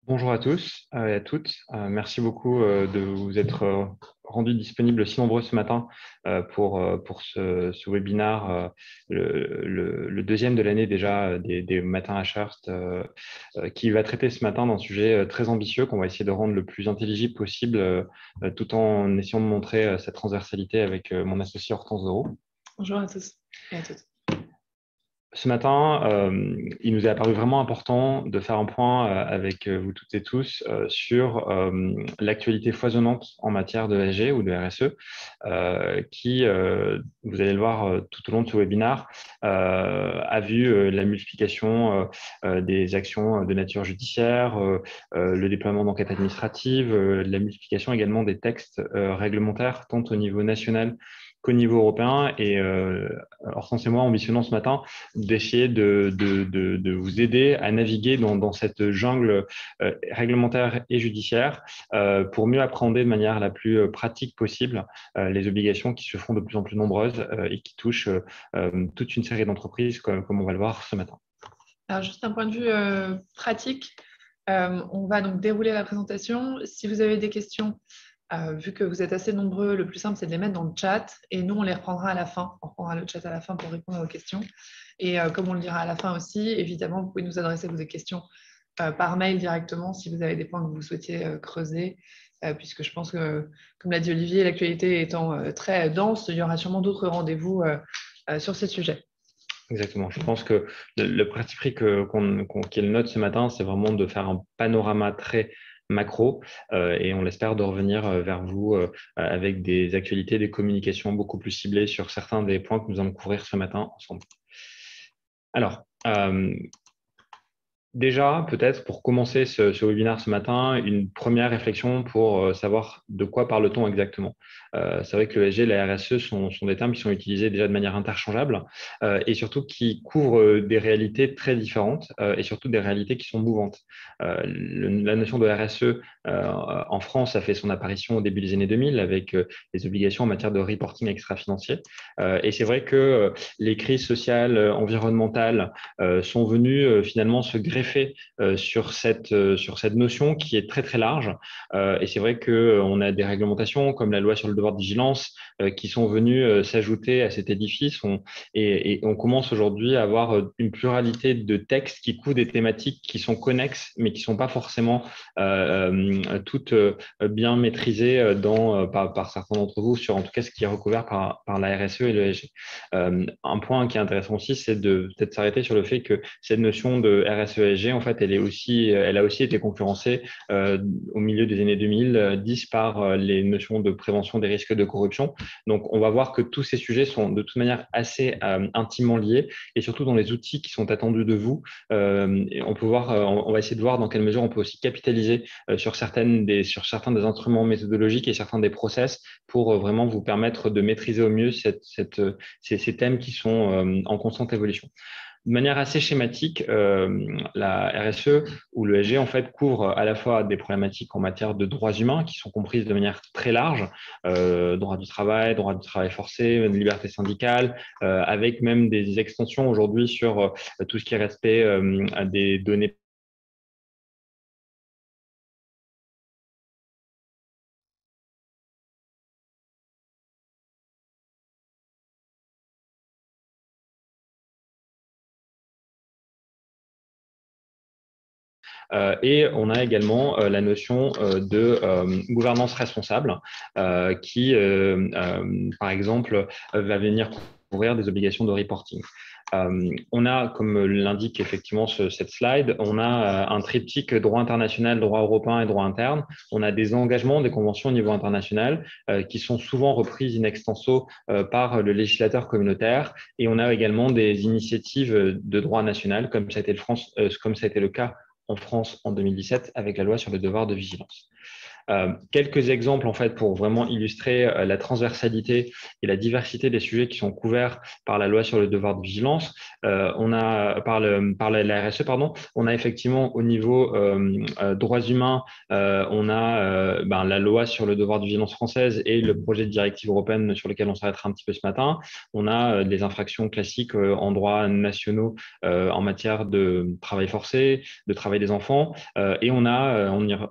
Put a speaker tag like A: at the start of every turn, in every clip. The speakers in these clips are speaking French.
A: Bonjour à tous et à toutes. Merci beaucoup de vous être rendus disponibles si nombreux ce matin pour ce webinaire, le deuxième de l'année déjà des matins à Chartres, qui va traiter ce matin d'un sujet très ambitieux qu'on va essayer de rendre le plus intelligible possible, tout en essayant de montrer sa transversalité avec mon associé Hortense Doro.
B: Bonjour à tous et à toutes.
A: Ce matin, il nous est apparu vraiment important de faire un point avec vous toutes et tous sur l'actualité foisonnante en matière de ESG ou de RSE, qui, vous allez le voir tout au long de ce webinaire, a vu la multiplication des actions de nature judiciaire, le déploiement d'enquêtes administratives, la multiplication également des textes réglementaires, tant au niveau national qu'au niveau européen. Et Hortense et moi ambitionnons ce matin d'essayer de vous aider à naviguer dans cette jungle réglementaire et judiciaire pour mieux appréhender de manière la plus pratique possible les obligations qui se font de plus en plus nombreuses et qui touchent toute une série d'entreprises, comme on va le voir ce matin.
B: Alors, juste d'un point de vue pratique, on va donc dérouler la présentation. Si vous avez des questions, vu que vous êtes assez nombreux, le plus simple, c'est de les mettre dans le chat et nous, on les reprendra à la fin. On reprendra le chat à la fin pour répondre aux questions. Et comme on le dira à la fin aussi, évidemment, vous pouvez nous adresser vos questions par mail directement si vous avez des points que vous souhaitiez creuser, puisque je pense que, comme l'a dit Olivier, l'actualité étant très dense, il y aura sûrement d'autres rendez-vous sur ces sujets.
A: Exactement. Je pense que le parti pris qui est le nôtre ce matin, c'est vraiment de faire un panorama très macro et on l'espère de revenir vers vous avec des actualités, des communications beaucoup plus ciblées sur certains des points que nous allons couvrir ce matin ensemble. Alors, déjà, peut-être pour commencer ce webinaire ce matin, une première réflexion pour savoir de quoi parle-t-on exactement. C'est vrai que le ESG et la RSE sont des termes qui sont utilisés déjà de manière interchangeable et surtout qui couvrent des réalités très différentes et surtout des réalités qui sont mouvantes. La notion de RSE en France a fait son apparition au début des années 2000 avec les obligations en matière de reporting extra-financier. Et c'est vrai que les crises sociales, environnementales sont venues finalement se greffer sur cette notion qui est très très large. Et c'est vrai qu'on a des réglementations comme la loi sur le devoir de vigilance qui sont venues s'ajouter à cet édifice. Et on commence aujourd'hui à avoir une pluralité de textes qui couvrent des thématiques qui sont connexes, mais qui ne sont pas forcément toutes bien maîtrisées par certains d'entre vous sur en tout cas ce qui est recouvert par la RSE et l'ESG. Un point qui est intéressant aussi, c'est de peut-être s'arrêter sur le fait que cette notion de RSE-ESG, en fait, elle a aussi été concurrencée au milieu des années 2010 par les notions de prévention des risques de corruption. Donc, on va voir que tous ces sujets sont de toute manière assez intimement liés et surtout dans les outils qui sont attendus de vous. On va essayer de voir dans quelle mesure on peut aussi capitaliser sur certains des instruments méthodologiques et certains des process pour vraiment vous permettre de maîtriser au mieux ces thèmes qui sont en constante évolution. De manière assez schématique, la RSE ou le l'ESG en fait couvre à la fois des problématiques en matière de droits humains qui sont comprises de manière très large, droit du travail forcé, liberté syndicale, avec même des extensions aujourd'hui sur tout ce qui est respect des données et on a également la notion de gouvernance responsable qui, par exemple, va venir couvrir des obligations de reporting. On a, comme l'indique effectivement cette slide, on a un triptyque droit international, droit européen et droit interne. On a des engagements, des conventions au niveau international qui sont souvent reprises in extenso par le législateur communautaire. Et on a également des initiatives de droit national, comme ça a été le cas en France en 2017 avec la loi sur le devoir de vigilance. Quelques exemples en fait pour vraiment illustrer la transversalité et la diversité des sujets qui sont couverts par la loi sur le devoir de vigilance. On a par la RSE, pardon, on a effectivement au niveau droits humains, on a la loi sur le devoir de vigilance française et le projet de directive européenne sur lequel on s'arrêtera un petit peu ce matin. On a des infractions classiques en droits nationaux en matière de travail forcé, de travail des enfants, et on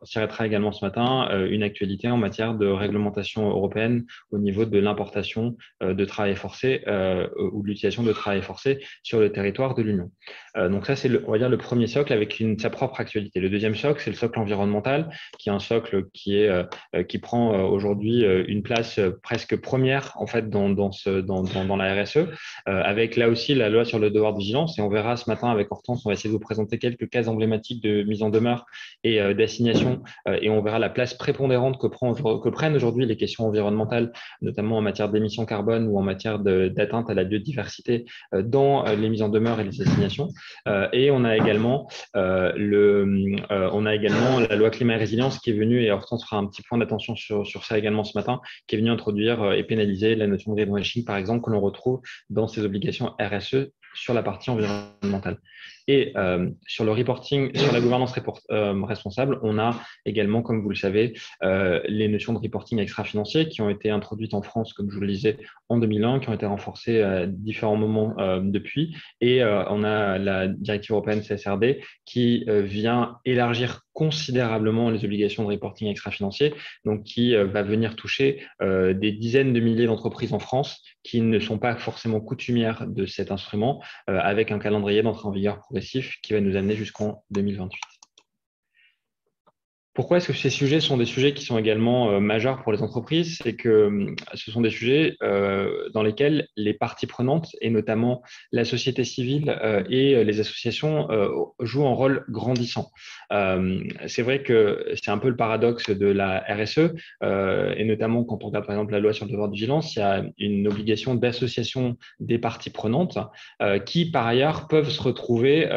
A: s'y arrêtera également ce matin, une actualité en matière de réglementation européenne au niveau de l'importation de travail forcé ou de l'utilisation de travail forcé sur le territoire de l'Union. Donc ça, c'est on va dire le premier socle avec sa propre actualité. Le deuxième socle, c'est le socle environnemental, qui est un socle qui prend aujourd'hui une place presque première en fait dans la RSE, avec là aussi la loi sur le devoir de vigilance. Et on verra ce matin avec Hortense, on va essayer de vous présenter quelques cas emblématiques de mise en demeure et d'assignation, et on verra la place prépondérante que prennent aujourd'hui les questions environnementales, notamment en matière d'émissions carbone ou en matière d'atteinte à la biodiversité dans les mises en demeure et les assignations. Et on a également la loi climat et résilience qui est venue, et Hortense fera un petit point d'attention sur ça également ce matin, qui est venue introduire et pénaliser la notion de greenwashing, par exemple, que l'on retrouve dans ces obligations RSE sur la partie environnementale. Et sur le reporting, sur la gouvernance responsable, on a également, comme vous le savez, les notions de reporting extra-financier qui ont été introduites en France, comme je vous le disais, en 2001, qui ont été renforcées à différents moments depuis. Et on a la directive européenne CSRD qui vient élargir considérablement les obligations de reporting extra-financier, donc qui va venir toucher des dizaines de milliers d'entreprises en France qui ne sont pas forcément coutumières de cet instrument, avec un calendrier d'entrée en vigueur progressif qui va nous amener jusqu'en 2028. Pourquoi est-ce que ces sujets sont des sujets qui sont également majeurs pour les entreprises? C'est que ce sont des sujets dans lesquels les parties prenantes, et notamment la société civile et les associations, jouent un rôle grandissant. C'est vrai que c'est un peu le paradoxe de la RSE, et notamment quand on regarde par exemple la loi sur le devoir de vigilance, il y a une obligation d'association des parties prenantes qui, par ailleurs, peuvent se retrouver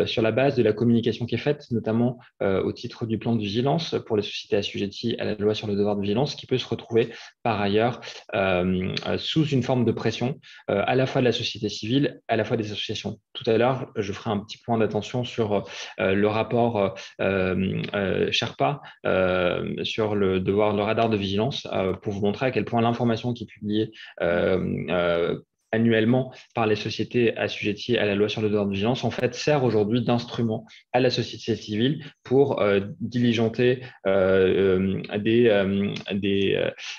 A: sur la base de la communication qui est faite, notamment au titre du plan de vigilance pour les sociétés assujetties à la loi sur le devoir de vigilance, qui peut se retrouver par ailleurs sous une forme de pression à la fois de la société civile, à la fois des associations. Tout à l'heure, je ferai un petit point d'attention sur le rapport Sherpa sur le radar de vigilance pour vous montrer à quel point l'information qui est publiée annuellement par les sociétés assujetties à la loi sur le devoir de vigilance, en fait, sert aujourd'hui d'instrument à la société civile pour diligenter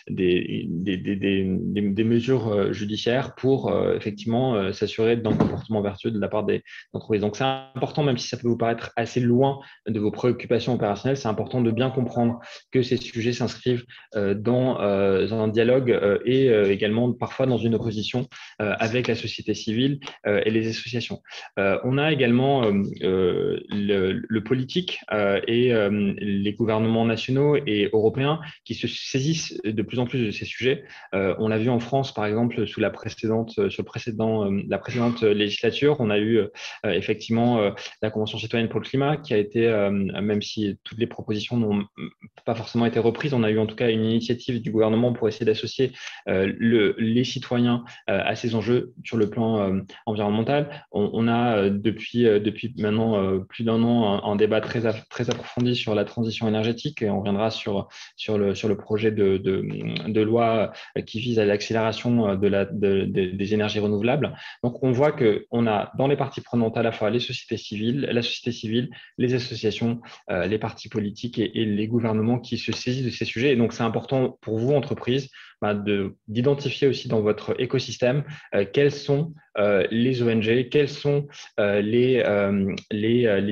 A: des mesures judiciaires pour effectivement s'assurer d'un comportement vertueux de la part des entreprises. Donc, c'est important, même si ça peut vous paraître assez loin de vos préoccupations opérationnelles, c'est important de bien comprendre que ces sujets s'inscrivent dans un dialogue et également parfois dans une opposition avec la société civile et les associations. On a également le politique et les gouvernements nationaux et européens qui se saisissent de plus en plus de ces sujets. On l'a vu en France, par exemple, sur la précédente législature, on a eu effectivement la Convention citoyenne pour le climat qui a été, même si toutes les propositions n'ont pas forcément été reprises, on a eu en tout cas une initiative du gouvernement pour essayer d'associer les citoyens à ces enjeux sur le plan environnemental. On a depuis maintenant plus d'un an un débat très approfondi sur la transition énergétique, et on reviendra sur le projet de loi qui vise à l'accélération des énergies renouvelables. Donc on voit qu'on a dans les parties prenantes à la fois la société civile, les associations, les partis politiques et les gouvernements qui se saisissent de ces sujets. Et donc c'est important pour vous, entreprises, d'identifier aussi dans votre écosystème quelles sont les ONG, quels sont les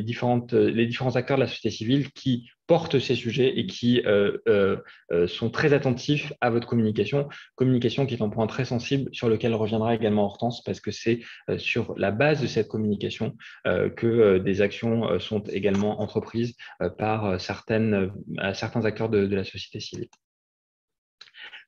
A: différents acteurs de la société civile qui portent ces sujets et qui sont très attentifs à votre communication qui est un point très sensible sur lequel reviendra également Hortense, parce que c'est sur la base de cette communication que des actions sont également entreprises par certains acteurs de la société civile.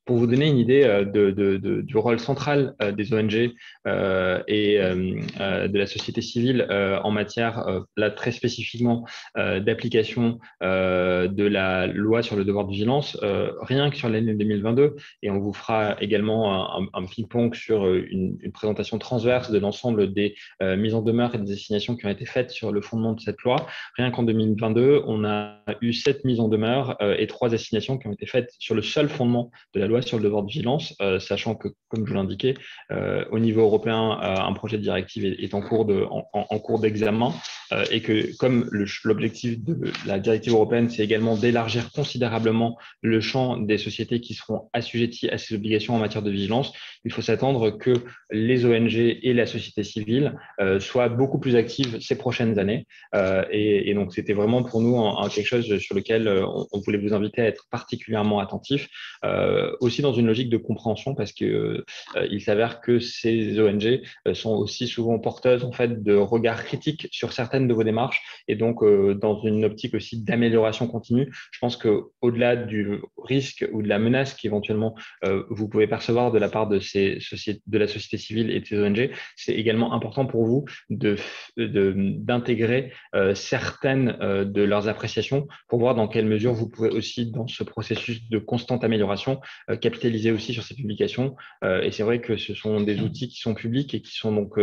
A: Pour vous donner une idée du rôle central des ONG de la société civile en matière, là très spécifiquement, d'application de la loi sur le devoir de vigilance, rien que sur l'année 2022, et on vous fera également un ping-pong sur une présentation transverse de l'ensemble des mises en demeure et des assignations qui ont été faites sur le fondement de cette loi. Rien qu'en 2022, on a eu 7 mises en demeure et 3 assignations qui ont été faites sur le seul fondement de la loi sur le devoir de vigilance, sachant que, comme je vous l'indiquais, au niveau européen, un projet de directive est en cours d'examen et que comme l'objectif de la directive européenne, c'est également d'élargir considérablement le champ des sociétés qui seront assujetties à ces obligations en matière de vigilance, il faut s'attendre que les ONG et la société civile soient beaucoup plus actives ces prochaines années. Et donc, c'était vraiment pour nous quelque chose sur lequel on voulait vous inviter à être particulièrement attentifs, aussi dans une logique de compréhension, parce que il s'avère que ces ONG sont aussi souvent porteuses en fait de regards critiques sur certaines de vos démarches, et donc dans une optique aussi d'amélioration continue. Je pense que au-delà du risque ou de la menace qu'éventuellement vous pouvez percevoir de la part de de la société civile et de ces ONG, c'est également important pour vous d'intégrer certaines de leurs appréciations pour voir dans quelle mesure vous pouvez aussi, dans ce processus de constante amélioration, capitaliser aussi sur ces publications. Et c'est vrai que ce sont des outils qui sont publics et qui sont donc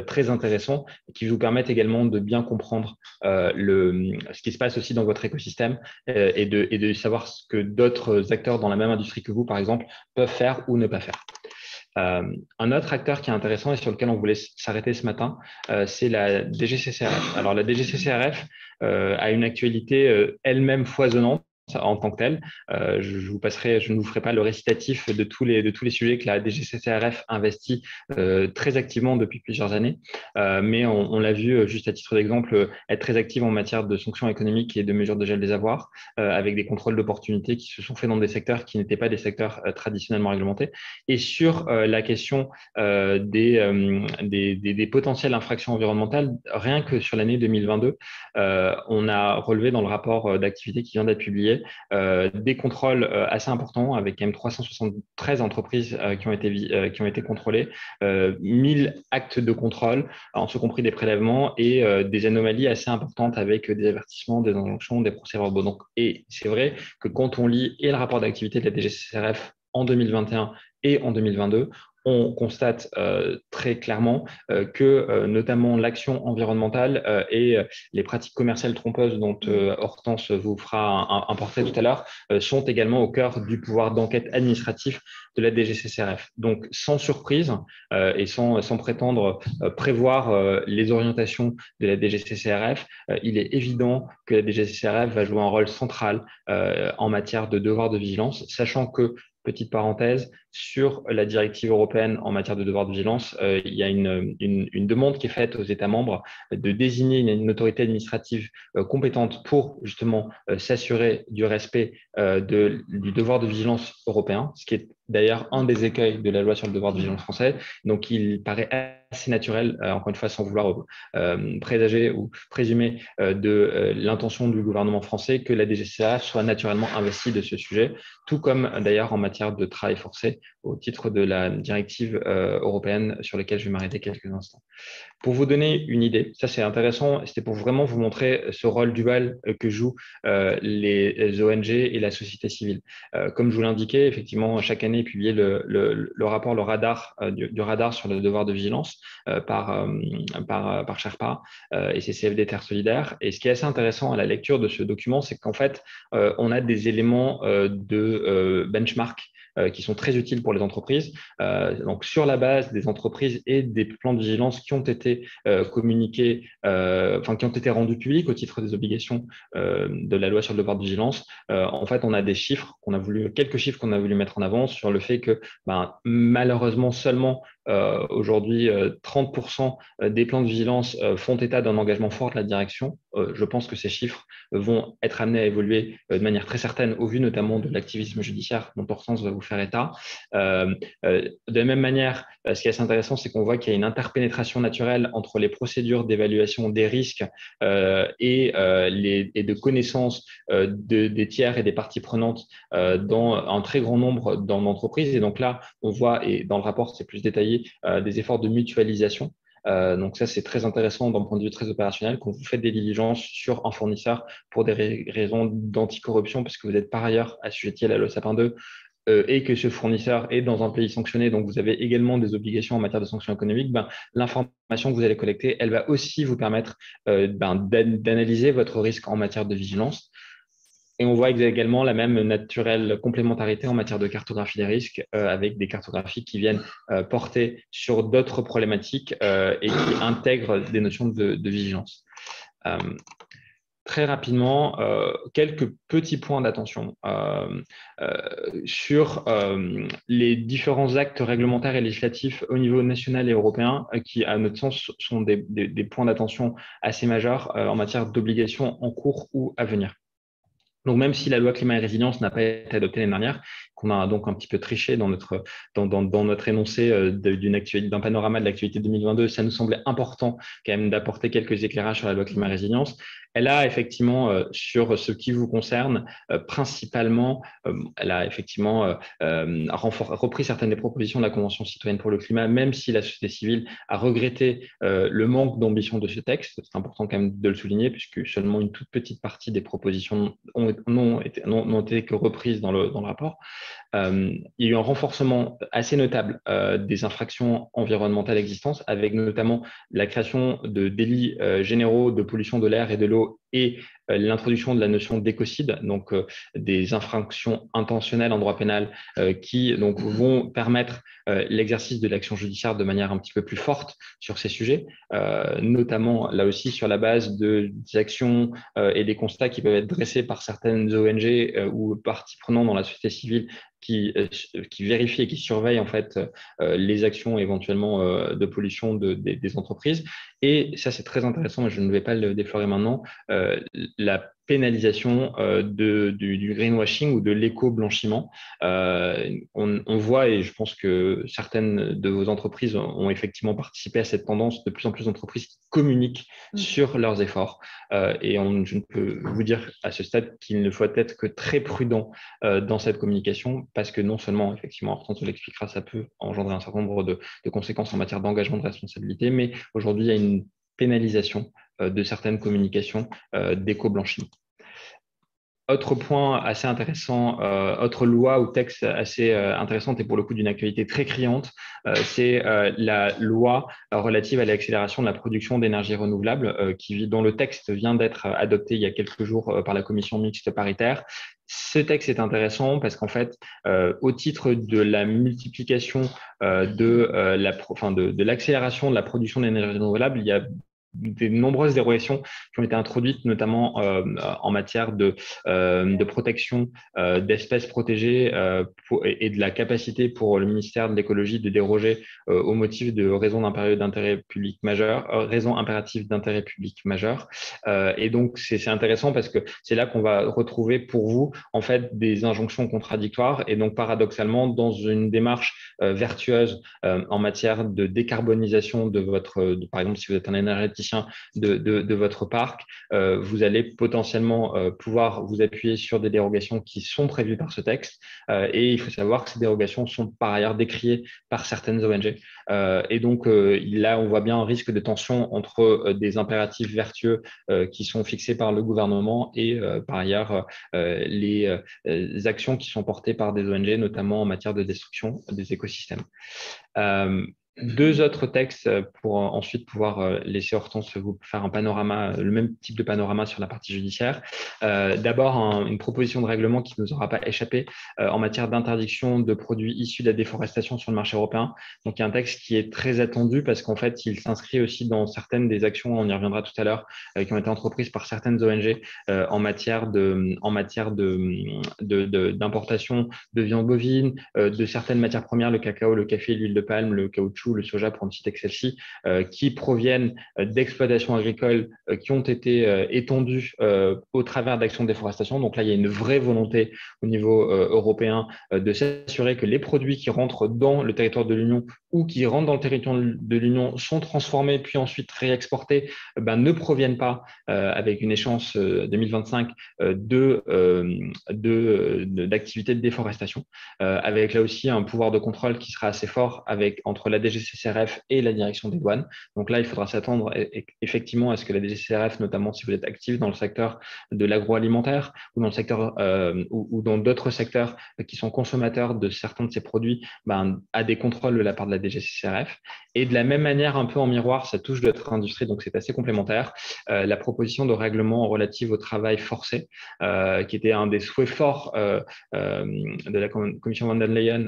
A: très intéressants et qui vous permettent également de bien comprendre ce qui se passe aussi dans votre écosystème et de savoir ce que d'autres acteurs dans la même industrie que vous, par exemple, peuvent faire ou ne pas faire. Un autre acteur qui est intéressant et sur lequel on voulait s'arrêter ce matin, c'est la DGCCRF. Alors, la DGCCRF a une actualité elle-même foisonnante en tant que telle. Je ne vous ferai pas le récitatif de tous les sujets que la DGCCRF investit très activement depuis plusieurs années, mais on l'a vu, juste à titre d'exemple, être très active en matière de sanctions économiques et de mesures de gel des avoirs, avec des contrôles d'opportunité qui se sont faits dans des secteurs qui n'étaient pas des secteurs traditionnellement réglementés. Et sur la question des potentielles infractions environnementales, rien que sur l'année 2022, on a relevé dans le rapport d'activité qui vient d'être publié des contrôles assez importants avec quand même 373 entreprises qui ont été contrôlées, 1000 actes de contrôle, en ce compris des prélèvements et des anomalies assez importantes avec des avertissements, des injonctions, des procès-verbaux. Donc, et c'est vrai que quand on lit et le rapport d'activité de la DGCCRF en 2021 et en 2022, on constate très clairement que notamment l'action environnementale et les pratiques commerciales trompeuses dont Hortense vous fera un portrait tout à l'heure sont également au cœur du pouvoir d'enquête administratif de la DGCCRF. Donc, sans surprise et sans prétendre prévoir les orientations de la DGCCRF, il est évident que la DGCCRF va jouer un rôle central en matière de devoir de vigilance, sachant que petite parenthèse, sur la directive européenne en matière de devoir de vigilance, il y a une demande qui est faite aux États membres de désigner une autorité administrative compétente pour justement s'assurer du respect du devoir de vigilance européen, ce qui est d'ailleurs un des écueils de la loi sur le devoir de vigilance française. Donc, il paraît assez naturel, encore une fois, sans vouloir présager ou présumer de l'intention du gouvernement français, que la DGCA soit naturellement investie de ce sujet, tout comme d'ailleurs en matière de travail forcé au titre de la directive européenne sur laquelle je vais m'arrêter quelques instants. Pour vous donner une idée, ça c'est intéressant, c'était pour vraiment vous montrer ce rôle dual que jouent les ONG et la société civile. Comme je vous l'indiquais, effectivement, chaque année est publié le rapport, le radar du radar sur le devoir de vigilance par Sherpa et CCFD Terre Solidaire. Et ce qui est assez intéressant à la lecture de ce document, c'est qu'en fait, on a des éléments de benchmark qui sont très utiles pour les entreprises. Donc, sur la base des entreprises et des plans de vigilance qui ont été communiqués, qui ont été rendus publics au titre des obligations de la loi sur le devoir de vigilance, en fait, on a quelques chiffres qu'on a voulu mettre en avant sur le fait que, malheureusement, seulement Aujourd'hui, 30% des plans de vigilance font état d'un engagement fort de la direction. Je pense que ces chiffres vont être amenés à évoluer de manière très certaine, au vu notamment de l'activisme judiciaire dont Hortense va vous faire état. De la même manière, ce qui est assez intéressant, c'est qu'on voit qu'il y a une interpénétration naturelle entre les procédures d'évaluation des risques et de connaissance des tiers et des parties prenantes dans un très grand nombre d'entreprises. Et donc là, on voit, et dans le rapport, c'est plus détaillé, des efforts de mutualisation. Donc ça, c'est très intéressant d'un point de vue très opérationnel quand vous faites des diligences sur un fournisseur pour des raisons d'anticorruption, parce que vous êtes par ailleurs assujetti à la loi Sapin 2 et que ce fournisseur est dans un pays sanctionné, donc vous avez également des obligations en matière de sanctions économiques, l'information que vous allez collecter, elle va aussi vous permettre d'analyser votre risque en matière de vigilance. Et on voit également la même naturelle complémentarité en matière de cartographie des risques avec des cartographies qui viennent porter sur d'autres problématiques et qui intègrent des notions de vigilance. Très rapidement, quelques petits points d'attention sur les différents actes réglementaires et législatifs au niveau national et européen qui, à notre sens, sont des points d'attention assez majeurs en matière d'obligations en cours ou à venir. Donc, même si la loi climat et résilience n'a pas été adoptée l'année dernière, qu'on a donc un petit peu triché dans notre énoncé d'un panorama de l'actualité 2022, ça nous semblait important quand même d'apporter quelques éclairages sur la loi climat et résilience. Elle a effectivement, sur ce qui vous concerne, principalement, elle a effectivement repris certaines des propositions de la Convention citoyenne pour le climat, même si la société civile a regretté le manque d'ambition de ce texte. C'est important quand même de le souligner, puisque seulement une toute petite partie des propositions n'ont été que reprises dans le rapport. Il y a eu un renforcement assez notable des infractions environnementales existantes, avec notamment la création de délits généraux de pollution de l'air et de l'eau et l'introduction de la notion d'écocide, donc des infractions intentionnelles en droit pénal qui donc vont permettre l'exercice de l'action judiciaire de manière un petit peu plus forte sur ces sujets, notamment là aussi sur la base des actions et des constats qui peuvent être dressés par certaines ONG ou parties prenantes dans la société civile qui vérifie et qui surveille en fait les actions éventuellement de pollution des entreprises. Et ça, c'est très intéressant, mais je ne vais pas le déflorer maintenant, la pénalisation du greenwashing ou de l'éco-blanchiment. On voit, et je pense que certaines de vos entreprises ont effectivement participé à cette tendance, de plus en plus d'entreprises qui communiquent sur leurs efforts. Et je ne peux vous dire à ce stade qu'il ne faut être que très prudent dans cette communication, parce que non seulement, effectivement, Hortense l'expliquera, ça peut engendrer un certain nombre de conséquences en matière d'engagement de responsabilité, mais aujourd'hui, il y a une pénalisation de certaines communications d'éco-blanchiment. Autre point assez intéressant, autre loi ou texte assez intéressante et pour le coup d'une actualité très criante, c'est la loi relative à l'accélération de la production d'énergie renouvelable dont le texte vient d'être adopté il y a quelques jours par la commission mixte paritaire. Ce texte est intéressant parce qu'en fait, au titre de la multiplication de l'accélération de la production d'énergie renouvelable, il y a des nombreuses dérogations qui ont été introduites, notamment en matière de protection d'espèces protégées et de la capacité pour le ministère de l'écologie de déroger au motif de raisons d'intérêt public majeur, raisons impératives d'intérêt public majeur. Et donc, c'est intéressant parce que c'est là qu'on va retrouver pour vous, en fait, des injonctions contradictoires et donc, paradoxalement, dans une démarche vertueuse en matière de décarbonisation par exemple, si vous êtes un énergéticien de votre parc, vous allez potentiellement pouvoir vous appuyer sur des dérogations qui sont prévues par ce texte. Et il faut savoir que ces dérogations sont par ailleurs décriées par certaines ONG. Et donc là, on voit bien un risque de tension entre des impératifs vertueux qui sont fixés par le gouvernement et par ailleurs les actions qui sont portées par des ONG, notamment en matière de destruction des écosystèmes. Deux autres textes pour ensuite pouvoir laisser Hortense vous faire un panorama, le même type de panorama sur la partie judiciaire. D'abord, une proposition de règlement qui ne nous aura pas échappé en matière d'interdiction de produits issus de la déforestation sur le marché européen. Donc, il y a un texte qui est très attendu parce qu'en fait, il s'inscrit aussi dans certaines des actions, on y reviendra tout à l'heure, qui ont été entreprises par certaines ONG en matière d'importation de viande bovine, de certaines matières premières, le cacao, le café, l'huile de palme, le caoutchouc, ou le soja pour ne citer que celle-ci, qui proviennent d'exploitations agricoles qui ont été étendues au travers d'actions de déforestation. Donc là, il y a une vraie volonté au niveau européen de s'assurer que les produits qui rentrent dans le territoire de l'Union ou qui rentrent dans le territoire de l'Union sont transformés puis ensuite réexportés, ne proviennent pas avec une échéance 2025 d'activités de déforestation, avec là aussi un pouvoir de contrôle qui sera assez fort entre la DGCCRF et la direction des douanes. Donc là, il faudra s'attendre effectivement à ce que la DGCCRF, notamment si vous êtes actif dans le secteur de l'agroalimentaire ou dans le secteur ou dans d'autres secteurs qui sont consommateurs de certains de ces produits, a des contrôles de la part de la DGCCRF. Et de la même manière, un peu en miroir, ça touche d'autres industries, donc c'est assez complémentaire. La proposition de règlement relative au travail forcé, qui était un des souhaits forts de la commission von der Leyen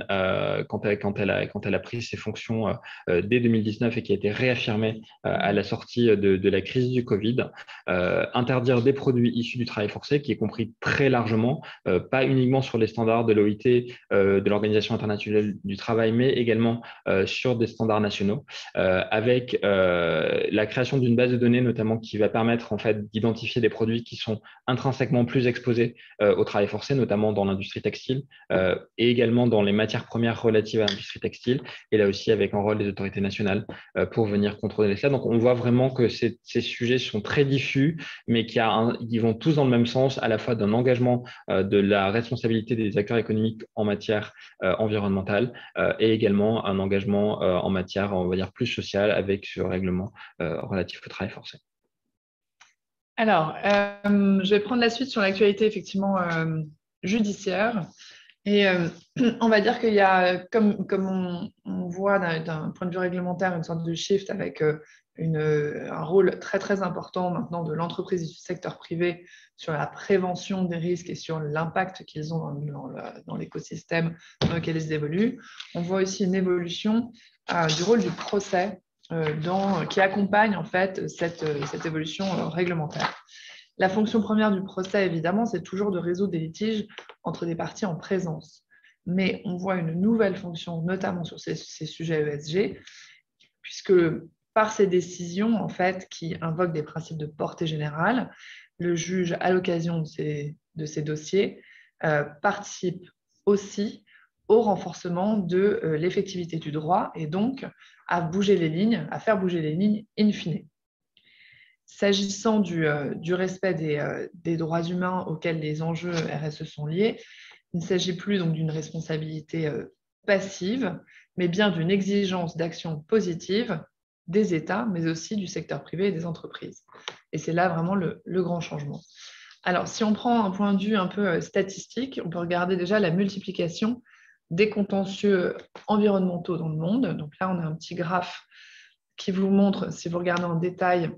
A: quand elle a pris ses fonctions dès 2019 et qui a été réaffirmée à la sortie de la crise du Covid, interdire des produits issus du travail forcé, qui est compris très largement, pas uniquement sur les standards de l'OIT, de l'Organisation internationale du travail, mais également sur des standards nationaux, avec la création d'une base de données notamment qui va permettre en fait d'identifier des produits qui sont intrinsèquement plus exposés au travail forcé, notamment dans l'industrie textile et également dans les matières premières relatives à l'industrie textile, et là aussi avec un rôle des autorités nationales pour venir contrôler cela. Donc on voit vraiment que ces sujets sont très diffus, mais qui vont tous dans le même sens, à la fois d'un engagement de la responsabilité des acteurs économiques en matière environnementale et également un engagement en matière, on va dire, plus sociale avec ce règlement relatif au travail forcé.
B: Alors, je vais prendre la suite sur l'actualité effectivement judiciaire. Et on va dire qu'il y a, comme on voit d'un point de vue réglementaire, une sorte de shift avec un rôle très très important maintenant de l'entreprise et du secteur privé sur la prévention des risques et sur l'impact qu'ils ont dans l'écosystème dans lequel ils évoluent. On voit aussi une évolution du rôle du procès qui accompagne en fait cette évolution réglementaire. La fonction première du procès, évidemment, c'est toujours de résoudre des litiges entre des parties en présence. Mais on voit une nouvelle fonction, notamment sur ces sujets ESG, puisque par ces décisions, en fait, qui invoquent des principes de portée générale, le juge, à l'occasion de ces dossiers, participe aussi au renforcement de l'effectivité du droit et donc à faire bouger les lignes in fine. S'agissant du respect des droits humains auxquels les enjeux RSE sont liés, il ne s'agit plus donc d'une responsabilité passive, mais bien d'une exigence d'action positive des États, mais aussi du secteur privé et des entreprises. Et c'est là vraiment le grand changement. Alors, si on prend un point de vue un peu statistique, on peut regarder déjà la multiplication des contentieux environnementaux dans le monde. Donc là, on a un petit graphe qui vous montre, si vous regardez en détail,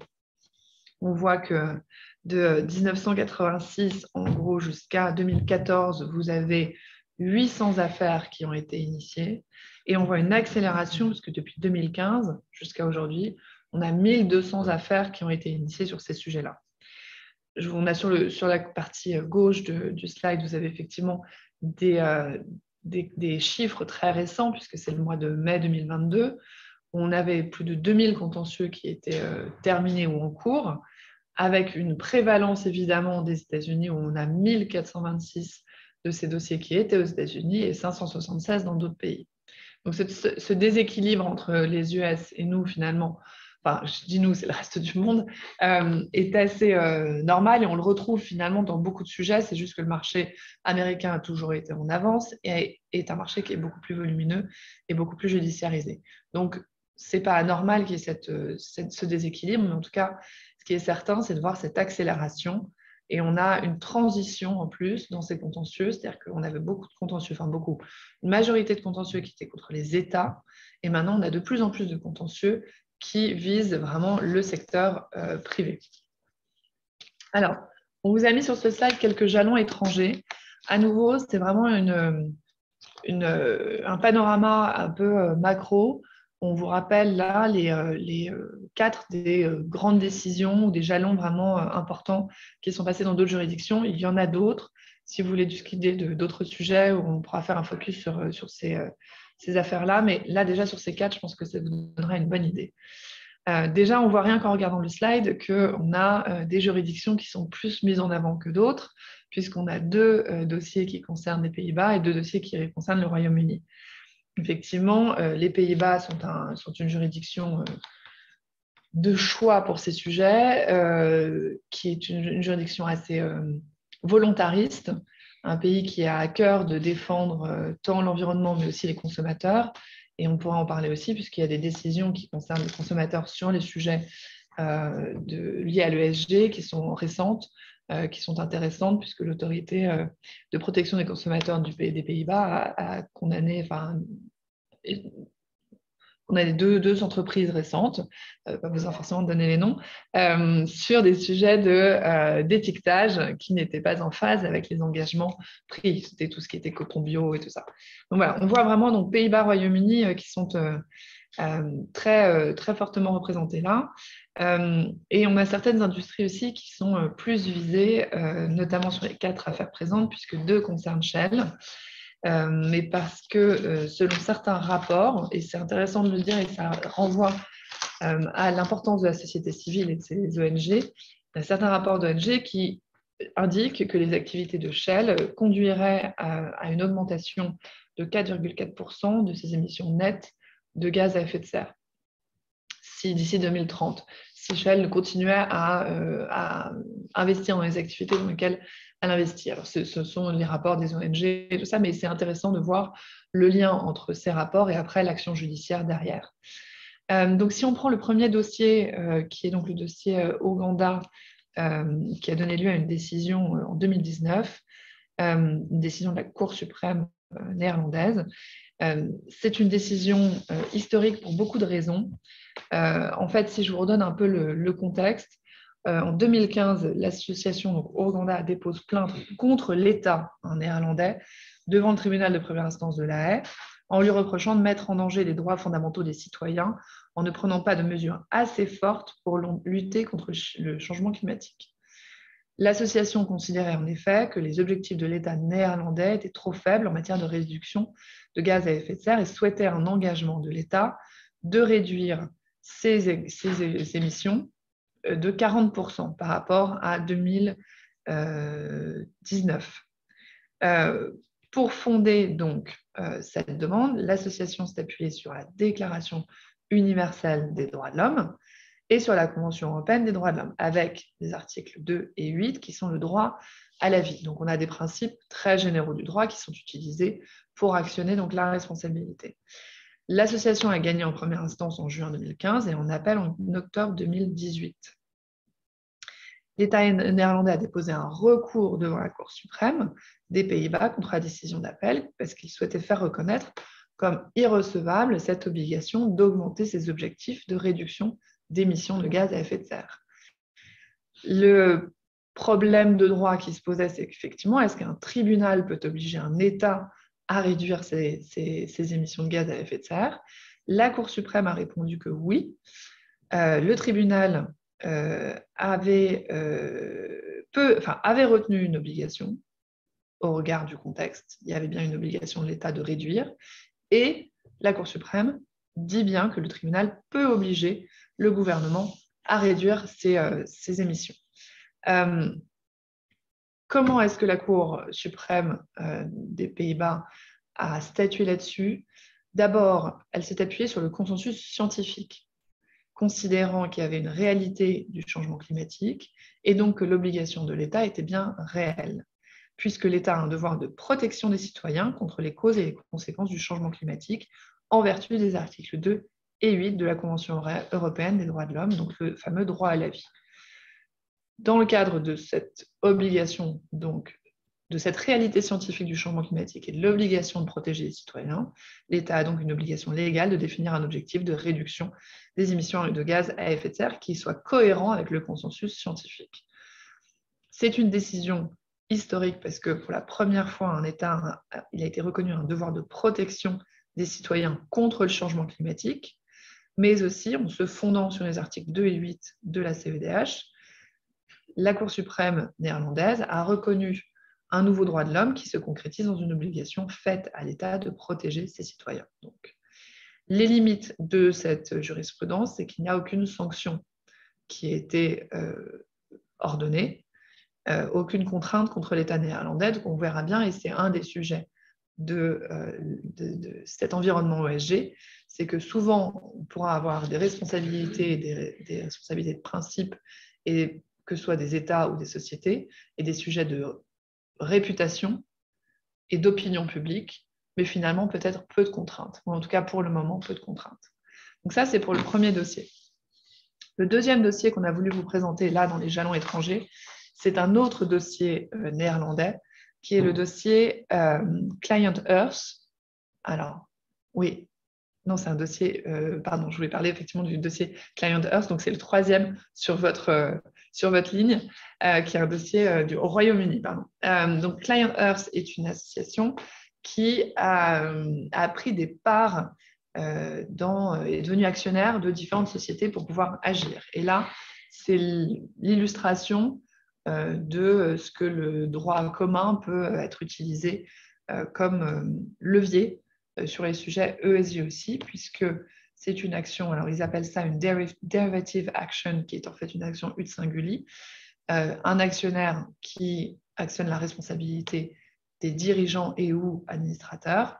B: on voit que de 1986, en gros, jusqu'à 2014, vous avez 800 affaires qui ont été initiées. Et on voit une accélération, parce que depuis 2015 jusqu'à aujourd'hui, on a 1200 affaires qui ont été initiées sur ces sujets-là. On a sur la partie gauche du slide, vous avez effectivement des chiffres très récents, puisque c'est le mois de mai 2022. On avait plus de 2000 contentieux qui étaient terminés ou en cours, avec une prévalence évidemment des États-Unis où on a 1426 de ces dossiers qui étaient aux États-Unis et 576 dans d'autres pays. Donc ce déséquilibre entre les US et nous finalement, enfin je dis nous, c'est le reste du monde, est assez normal et on le retrouve finalement dans beaucoup de sujets. C'est juste que le marché américain a toujours été en avance et est un marché qui est beaucoup plus volumineux et beaucoup plus judiciarisé. Donc c'est pas anormal qu'il y ait ce déséquilibre, mais en tout cas, ce qui est certain, c'est de voir cette accélération. Et on a une transition en plus dans ces contentieux, c'est-à-dire qu'on avait beaucoup de contentieux, une majorité de contentieux qui étaient contre les États, et maintenant on a de plus en plus de contentieux qui visent vraiment le secteur privé. Alors, on vous a mis sur ce slide quelques jalons étrangers. À nouveau, c'est vraiment un panorama un peu macro. On vous rappelle là les 4 des grandes décisions ou des jalons vraiment importants qui sont passés dans d'autres juridictions. Il y en a d'autres. Si vous voulez discuter d'autres sujets, on pourra faire un focus sur ces affaires-là, mais là, déjà, sur ces 4, je pense que ça vous donnera une bonne idée. Déjà, on voit rien qu'en regardant le slide qu'on a des juridictions qui sont plus mises en avant que d'autres, puisqu'on a 2 dossiers qui concernent les Pays-Bas et 2 dossiers qui concernent le Royaume-Uni. Effectivement, les Pays-Bas sont une juridiction de choix pour ces sujets, qui est une juridiction assez volontariste, un pays qui a à cœur de défendre tant l'environnement mais aussi les consommateurs. Et on pourra en parler aussi puisqu'il y a des décisions qui concernent les consommateurs sur les sujets liés à l'ESG qui sont récentes, qui sont intéressantes puisque l'autorité de protection des consommateurs des Pays-Bas a condamné, on a les deux entreprises récentes, pas besoin forcément de donner les noms, sur des sujets d'étiquetage qui n'étaient pas en phase avec les engagements pris. C'était tout ce qui était coton bio et tout ça. Donc voilà, on voit vraiment donc, Pays-Bas, Royaume-Uni qui sont très fortement représentés là. Et on a certaines industries aussi qui sont plus visées, notamment sur les 4 affaires présentes, puisque 2 concernent Shell. Mais parce que selon certains rapports, et c'est intéressant de le dire et ça renvoie à l'importance de la société civile et de ces ONG, il y a certains rapports d'ONG qui indiquent que les activités de Shell conduiraient à une augmentation de 4,4% de ses émissions nettes de gaz à effet de serre d'ici 2030, si Shell continuait à investir dans les activités dans lesquelles elle investit. Alors, ce sont les rapports des ONG et tout ça, mais c'est intéressant de voir le lien entre ces rapports et après l'action judiciaire derrière. Donc, si on prend le premier dossier, qui est donc le dossier Ouganda, qui a donné lieu à une décision en 2019, une décision de la Cour suprême néerlandaise. C'est une décision historique pour beaucoup de raisons. En fait, si je vous redonne un peu le contexte, en 2015, l'association Ouganda dépose plainte contre l'État néerlandais devant le tribunal de première instance de La Haye en lui reprochant de mettre en danger les droits fondamentaux des citoyens en ne prenant pas de mesures assez fortes pour lutter contre le changement climatique. L'association considérait en effet que les objectifs de l'État néerlandais étaient trop faibles en matière de réduction de gaz à effet de serre et souhaitait un engagement de l'État de réduire ses émissions de 40% par rapport à 2019. Pour fonder donc cette demande, l'association s'est appuyée sur la Déclaration universelle des droits de l'homme et sur la Convention européenne des droits de l'homme, avec les articles 2 et 8 qui sont le droit à la vie. Donc on a des principes très généraux du droit qui sont utilisés pour actionner donc la responsabilité. L'association a gagné en première instance en juin 2015 et en appel en octobre 2018. L'État néerlandais a déposé un recours devant la Cour suprême des Pays-Bas contre la décision d'appel parce qu'il souhaitait faire reconnaître comme irrecevable cette obligation d'augmenter ses objectifs de réduction d'émissions de gaz à effet de serre. Le problème de droit qui se posait, c'est qu'effectivement, est-ce qu'un tribunal peut obliger un État à réduire ses émissions de gaz à effet de serre? La Cour suprême a répondu que oui. Le tribunal avait retenu une obligation au regard du contexte. Il y avait bien une obligation de l'État de réduire. Et la Cour suprême dit bien que le tribunal peut obliger le gouvernement à réduire ses émissions. Comment est-ce que la Cour suprême des Pays-Bas a statué là-dessus? D'abord, elle s'est appuyée sur le consensus scientifique, considérant qu'il y avait une réalité du changement climatique et donc que l'obligation de l'État était bien réelle, puisque l'État a un devoir de protection des citoyens contre les causes et les conséquences du changement climatique en vertu des articles 2 et 8 de la Convention européenne des droits de l'homme, donc le fameux droit à la vie. Dans le cadre de cette obligation, donc de cette réalité scientifique du changement climatique et de l'obligation de protéger les citoyens, l'État a donc une obligation légale de définir un objectif de réduction des émissions de gaz à effet de serre qui soit cohérent avec le consensus scientifique. C'est une décision historique parce que pour la première fois, un État, il a été reconnu un devoir de protection des citoyens contre le changement climatique, mais aussi en se fondant sur les articles 2 et 8 de la CEDH, la Cour suprême néerlandaise a reconnu un nouveau droit de l'homme qui se concrétise dans une obligation faite à l'État de protéger ses citoyens. Donc, les limites de cette jurisprudence, c'est qu'il n'y a aucune sanction qui a été ordonnée, aucune contrainte contre l'État néerlandais. Donc, on verra bien, et c'est un des sujets de cet environnement ESG, c'est que souvent, on pourra avoir des responsabilités, des responsabilités de principe, et que ce soit des États ou des sociétés, et des sujets de réputation et d'opinion publique, mais finalement peut-être peu de contraintes, ou en tout cas pour le moment peu de contraintes. Donc ça, c'est pour le premier dossier. Le deuxième dossier qu'on a voulu vous présenter là dans les jalons étrangers, c'est un autre dossier néerlandais, qui est le dossier Client Earth. Alors, oui, non, c'est un dossier, pardon, je voulais parler effectivement du dossier Client Earth, donc c'est le troisième sur votre ligne, qui est un dossier au Royaume-Uni. Donc Client Earth est une association qui a pris des parts est devenue actionnaire de différentes sociétés pour pouvoir agir. Et là, c'est l'illustration de ce que le droit commun peut être utilisé comme levier sur les sujets ESG aussi, puisque c'est une action, alors ils appellent ça une derivative action, qui est en fait une action ut singuli, un actionnaire qui actionne la responsabilité des dirigeants et ou administrateurs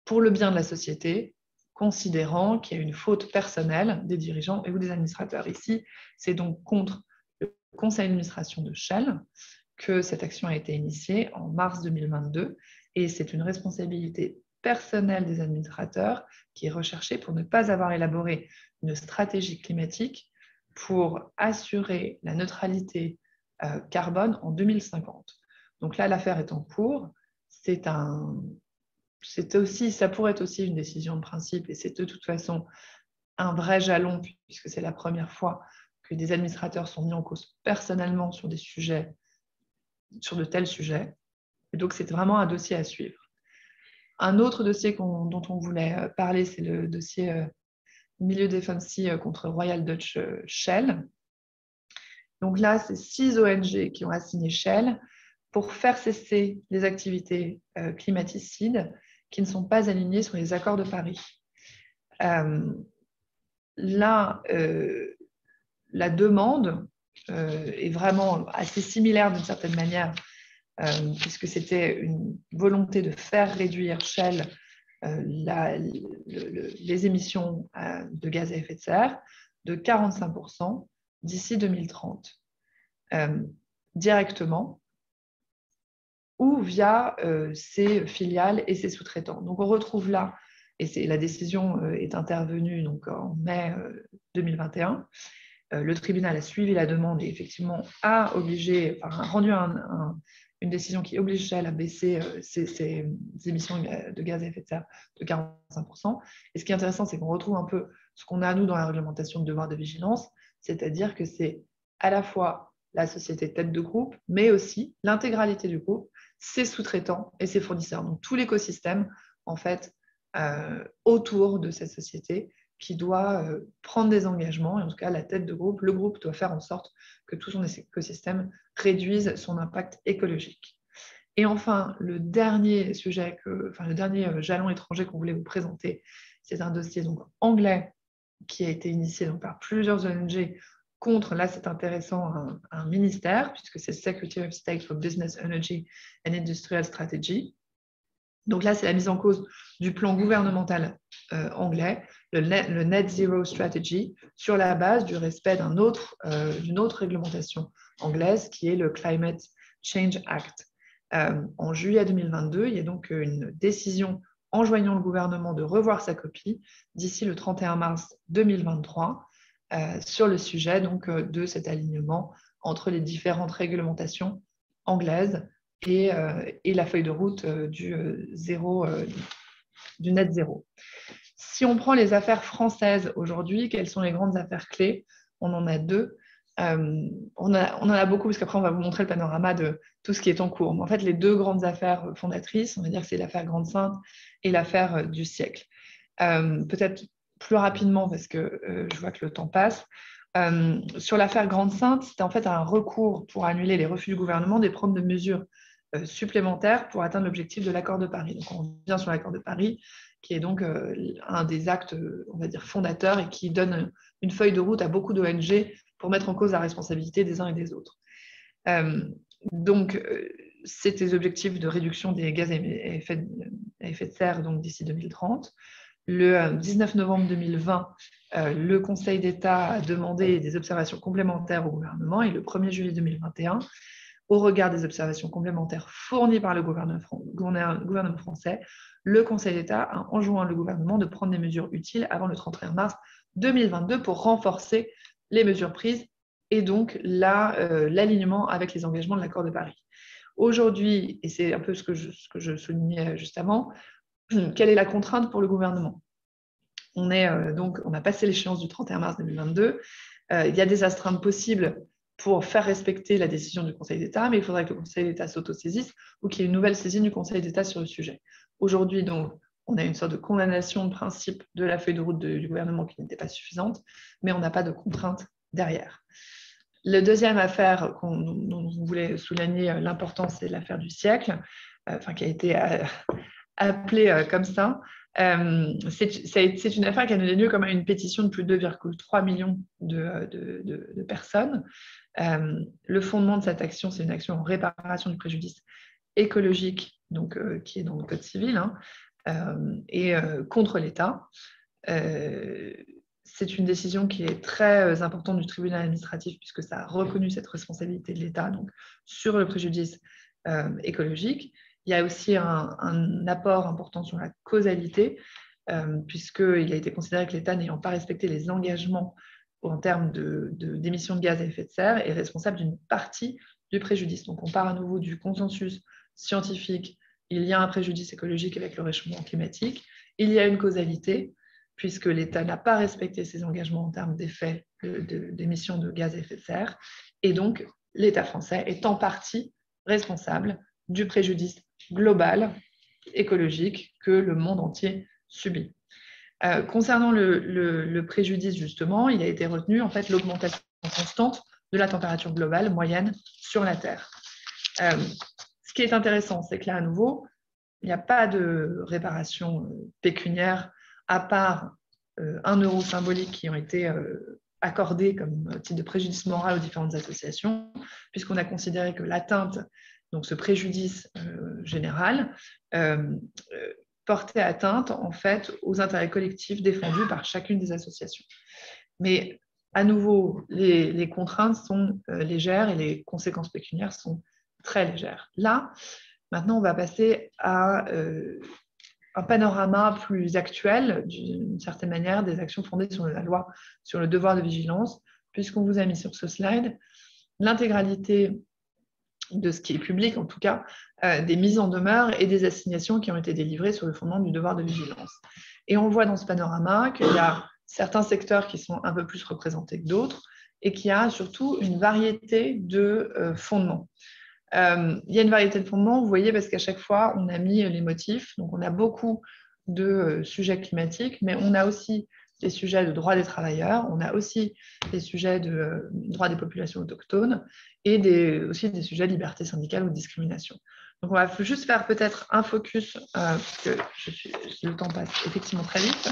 B: pour le bien de la société, considérant qu'il y a une faute personnelle des dirigeants et ou des administrateurs. Ici, c'est donc contre le conseil d'administration de Shell que cette action a été initiée en mars 2022, et c'est une responsabilité personnelle des administrateurs qui est recherchée pour ne pas avoir élaboré une stratégie climatique pour assurer la neutralité carbone en 2050. Donc là, l'affaire est en cours. Ça pourrait être aussi une décision de principe, et c'est de toute façon un vrai jalon, puisque c'est la première fois que des administrateurs sont mis en cause personnellement sur de tels sujets. Et donc, c'est vraiment un dossier à suivre. Un autre dossier dont on voulait parler, c'est le dossier Milieu Defensie contre Royal Dutch Shell. Donc là, c'est 6 ONG qui ont assigné Shell pour faire cesser les activités climaticides qui ne sont pas alignées sur les accords de Paris. Là, la demande est vraiment assez similaire d'une certaine manière, puisque c'était une volonté de faire réduire Shell les émissions de gaz à effet de serre de 45% d'ici 2030, directement ou via ses filiales et ses sous-traitants. Donc on retrouve là, et la décision est intervenue donc, en mai 2021, le tribunal a suivi la demande et effectivement a rendu une décision qui oblige Shell à baisser ses émissions de gaz à effet de serre de 45%. Et ce qui est intéressant, c'est qu'on retrouve un peu ce qu'on a, nous, dans la réglementation de devoir de vigilance, c'est-à-dire que c'est à la fois la société tête de groupe, mais aussi l'intégralité du groupe, ses sous-traitants et ses fournisseurs. Donc tout l'écosystème, en fait, autour de cette société qui doit prendre des engagements, et en tout cas la tête de groupe, le groupe doit faire en sorte que tout son écosystème réduise son impact écologique. Et enfin, le dernier jalon étranger qu'on voulait vous présenter, c'est un dossier donc anglais qui a été initié donc, par plusieurs ONG contre, là c'est intéressant, un ministère, puisque c'est Secretary of State for Business, Energy and Industrial Strategy. Donc là, c'est la mise en cause du plan gouvernemental anglais, le Net Zero Strategy, sur la base du respect d'une autre réglementation anglaise, qui est le Climate Change Act. En juillet 2022, il y a donc une décision enjoignant le gouvernement de revoir sa copie d'ici le 31 mars 2023 sur le sujet donc, de cet alignement entre les différentes réglementations anglaises et la feuille de route du net zéro. Si on prend les affaires françaises aujourd'hui, quelles sont les grandes affaires clés? On en a deux. On en a beaucoup, parce qu'après, on va vous montrer le panorama de tout ce qui est en cours. Mais en fait, les deux grandes affaires fondatrices, on va dire que c'est l'affaire Grande Sainte et l'affaire du siècle. Peut-être plus rapidement, parce que je vois que le temps passe. Sur l'affaire Grande Sainte, c'était en fait un recours pour annuler les refus du gouvernement de prendre de mesures supplémentaires pour atteindre l'objectif de l'accord de Paris. Donc on revient sur l'accord de Paris, qui est donc un des actes, on va dire, fondateurs et qui donne une feuille de route à beaucoup d'ONG pour mettre en cause la responsabilité des uns et des autres. Donc, c'est des objectifs de réduction des gaz à effet de serre d'ici 2030. Le 19 novembre 2020, le Conseil d'État a demandé des observations complémentaires au gouvernement et le 1er juillet 2021, au regard des observations complémentaires fournies par le gouvernement français, le Conseil d'État a enjoint le gouvernement de prendre des mesures utiles avant le 31 mars 2022 pour renforcer les mesures prises et donc l'alignement avec les engagements de l'accord de Paris. Aujourd'hui, et c'est un peu ce que je soulignais juste avant, quelle est la contrainte pour le gouvernement ? On a passé l'échéance du 31 mars 2022. Il y a des astreintes possibles pour faire respecter la décision du Conseil d'État, mais il faudrait que le Conseil d'État s'autosaisisse ou qu'il y ait une nouvelle saisine du Conseil d'État sur le sujet. Aujourd'hui, donc, on a une sorte de condamnation de principe de la feuille de route du gouvernement qui n'était pas suffisante, mais on n'a pas de contrainte derrière. La deuxième affaire dont on voulait souligner l'importance, c'est l'affaire du siècle, qui a été appelée comme ça. C'est une affaire qui a donné lieu comme à une pétition de plus de 2,3 millions de personnes. Le fondement de cette action, c'est une action en réparation du préjudice écologique, donc, qui est dans le Code civil, et contre l'État. C'est une décision qui est très importante du tribunal administratif puisque ça a reconnu cette responsabilité de l'État sur le préjudice écologique. Il y a aussi un apport important sur la causalité, puisqu'il a été considéré que l'État n'ayant pas respecté les engagements en termes d'émissions de gaz à effet de serre est responsable d'une partie du préjudice. Donc on part à nouveau du consensus scientifique, il y a un préjudice écologique avec le réchauffement climatique, il y a une causalité, puisque l'État n'a pas respecté ses engagements en termes d'effet d'émissions de gaz à effet de serre, et donc l'État français est en partie responsable du préjudice global écologique que le monde entier subit. Concernant le préjudice, justement, il a été retenu en fait l'augmentation constante de la température globale moyenne sur la Terre. Ce qui est intéressant, c'est que là, à nouveau, il n'y a pas de réparation pécuniaire à part 1 euro symbolique qui ont été accordés comme titre de préjudice moral aux différentes associations, puisqu'on a considéré que l'atteinte, donc ce préjudice général, portait atteinte en fait aux intérêts collectifs défendus par chacune des associations. Mais à nouveau, les contraintes sont légères et les conséquences pécuniaires sont très légères. Là, maintenant, on va passer à un panorama plus actuel, d'une certaine manière, des actions fondées sur la loi, sur le devoir de vigilance, puisqu'on vous a mis sur ce slide l'intégralité de ce qui est public, en tout cas, des mises en demeure et des assignations qui ont été délivrées sur le fondement du devoir de vigilance. Et on voit dans ce panorama qu'il y a certains secteurs qui sont un peu plus représentés que d'autres et qu'il y a surtout une variété de fondements. Il y a une variété de fondements, vous voyez, parce qu'à chaque fois, on a mis les motifs. Donc, on a beaucoup de sujets climatiques, mais on a aussi des sujets de droits des travailleurs, on a aussi des sujets de droits des populations autochtones et aussi des sujets de liberté syndicale ou de discrimination. Donc, on va juste faire peut-être un focus, parce que le temps passe effectivement très vite.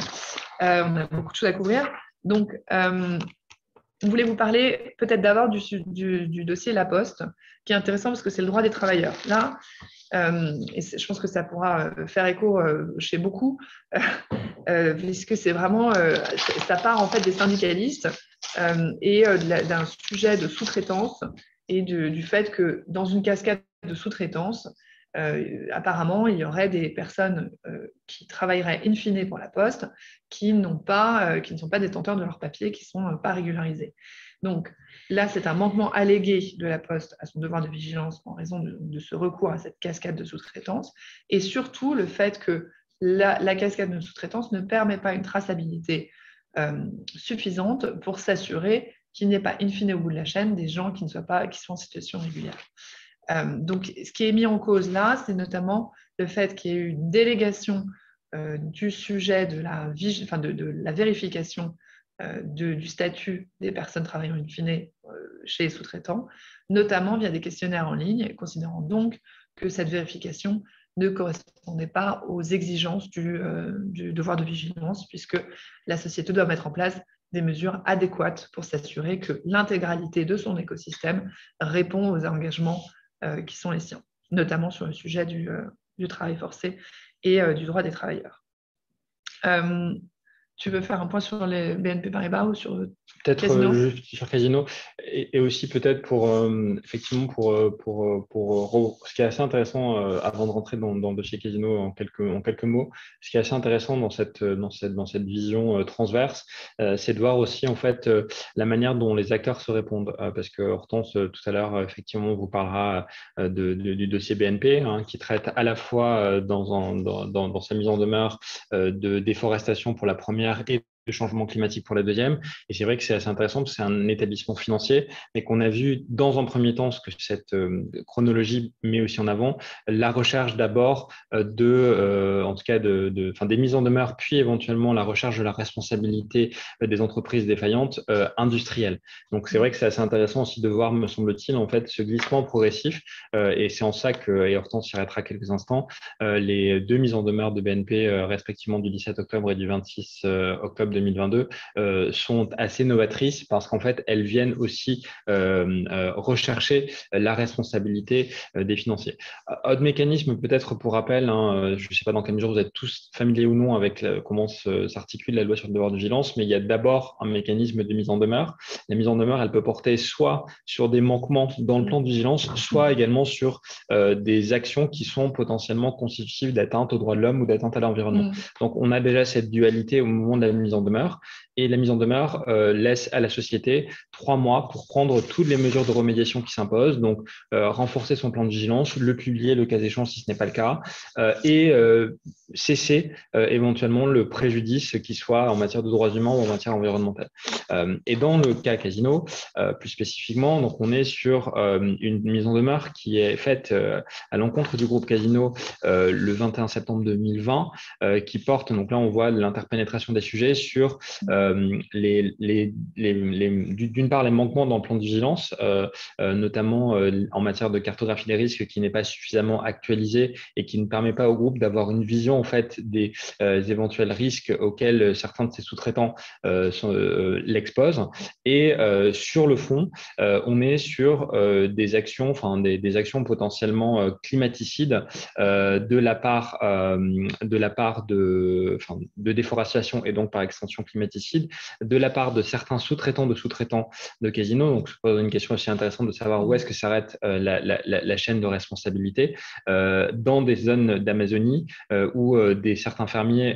B: On a beaucoup de choses à couvrir. Donc, on voulait vous parler peut-être d'abord du dossier La Poste, qui est intéressant parce que c'est le droit des travailleurs. Là, et je pense que ça pourra faire écho chez beaucoup, puisque c'est vraiment, ça part en fait des syndicalistes et d'un sujet de sous-traitance et du fait que dans une cascade de sous-traitance, apparemment, il y aurait des personnes qui travailleraient in fine pour la Poste qui ne sont pas détenteurs de leurs papiers, qui ne sont pas régularisés. Donc là, c'est un manquement allégué de la Poste à son devoir de vigilance en raison de ce recours à cette cascade de sous-traitance et surtout le fait que la cascade de sous-traitance ne permet pas une traçabilité suffisante pour s'assurer qu'il n'y ait pas in fine au bout de la chaîne des gens qui sont en situation régulière. Donc, ce qui est mis en cause là, c'est notamment le fait qu'il y ait eu une délégation du sujet de la vérification du statut des personnes travaillant in fine chez les sous-traitants, notamment via des questionnaires en ligne, considérant donc que cette vérification ne correspondait pas aux exigences du devoir de vigilance, puisque la société doit mettre en place des mesures adéquates pour s'assurer que l'intégralité de son écosystème répond aux engagements qui sont les siens, notamment sur le sujet du travail forcé et du droit des travailleurs. Tu veux faire un point sur les BNP Paribas ou sur
A: Casino? Juste sur Casino et aussi peut-être pour effectivement pour ce qui est assez intéressant avant de rentrer dans le dossier Casino en quelques mots, ce qui est assez intéressant dans cette vision transverse, c'est de voir aussi en fait la manière dont les acteurs se répondent parce que Hortense tout à l'heure effectivement vous parlera du dossier BNP qui traite à la fois dans sa mise en demeure de déforestation pour la première et de changement climatique pour la deuxième. Et c'est vrai que c'est assez intéressant parce que c'est un établissement financier, mais qu'on a vu dans un premier temps ce que cette chronologie met aussi en avant, la recherche d'abord en tout cas des mises en demeure, puis éventuellement la recherche de la responsabilité des entreprises défaillantes industrielles. Donc c'est vrai que c'est assez intéressant aussi de voir, me semble-t-il, en fait, ce glissement progressif. Et c'est en ça que, et Hortense y arrêtera quelques instants, les deux mises en demeure de BNP, respectivement du 17 octobre et du 26 octobre 2022, sont assez novatrices parce qu'en fait, elles viennent aussi rechercher la responsabilité des financiers. Autre mécanisme, peut-être pour rappel, je ne sais pas dans quelle mesure vous êtes tous familiers ou non avec comment s'articule la loi sur le devoir de vigilance, mais il y a d'abord un mécanisme de mise en demeure. La mise en demeure, elle peut porter soit sur des manquements dans le plan de vigilance, soit également sur des actions qui sont potentiellement constitutives d'atteinte aux droits de l'homme ou d'atteinte à l'environnement. Donc, on a déjà cette dualité au moment de la mise en demeure. Et la mise en demeure laisse à la société 3 mois pour prendre toutes les mesures de remédiation qui s'imposent. Donc, renforcer son plan de vigilance, le publier le cas échéant si ce n'est pas le cas, et cesser éventuellement le préjudice qui soit en matière de droits humains ou en matière environnementale. Et dans le cas Casino, plus spécifiquement, donc on est sur une mise en demeure qui est faite à l'encontre du groupe Casino le 21 septembre 2020, qui porte, donc là on voit l'interpénétration des sujets sur d'une part les manquements dans le plan de vigilance, notamment en matière de cartographie des risques qui n'est pas suffisamment actualisée et qui ne permet pas au groupe d'avoir une vision en fait des éventuels risques auxquels certains de ses sous-traitants l'exposent. Et sur le fond, on est sur des actions potentiellement climaticides de la part de déforestation et donc par extension climaticide, de la part de certains sous-traitants de Casino. Donc, je pose une question aussi intéressante de savoir où est-ce que s'arrête la chaîne de responsabilité dans des zones d'Amazonie où certains fermiers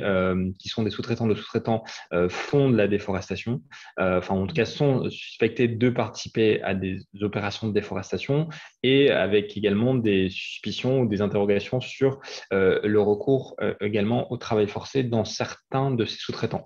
A: qui sont des sous-traitants de sous-traitants font de la déforestation, en tout cas sont suspectés de participer à des opérations de déforestation et avec également des suspicions ou des interrogations sur le recours également au travail forcé dans certains de ses sous-traitants.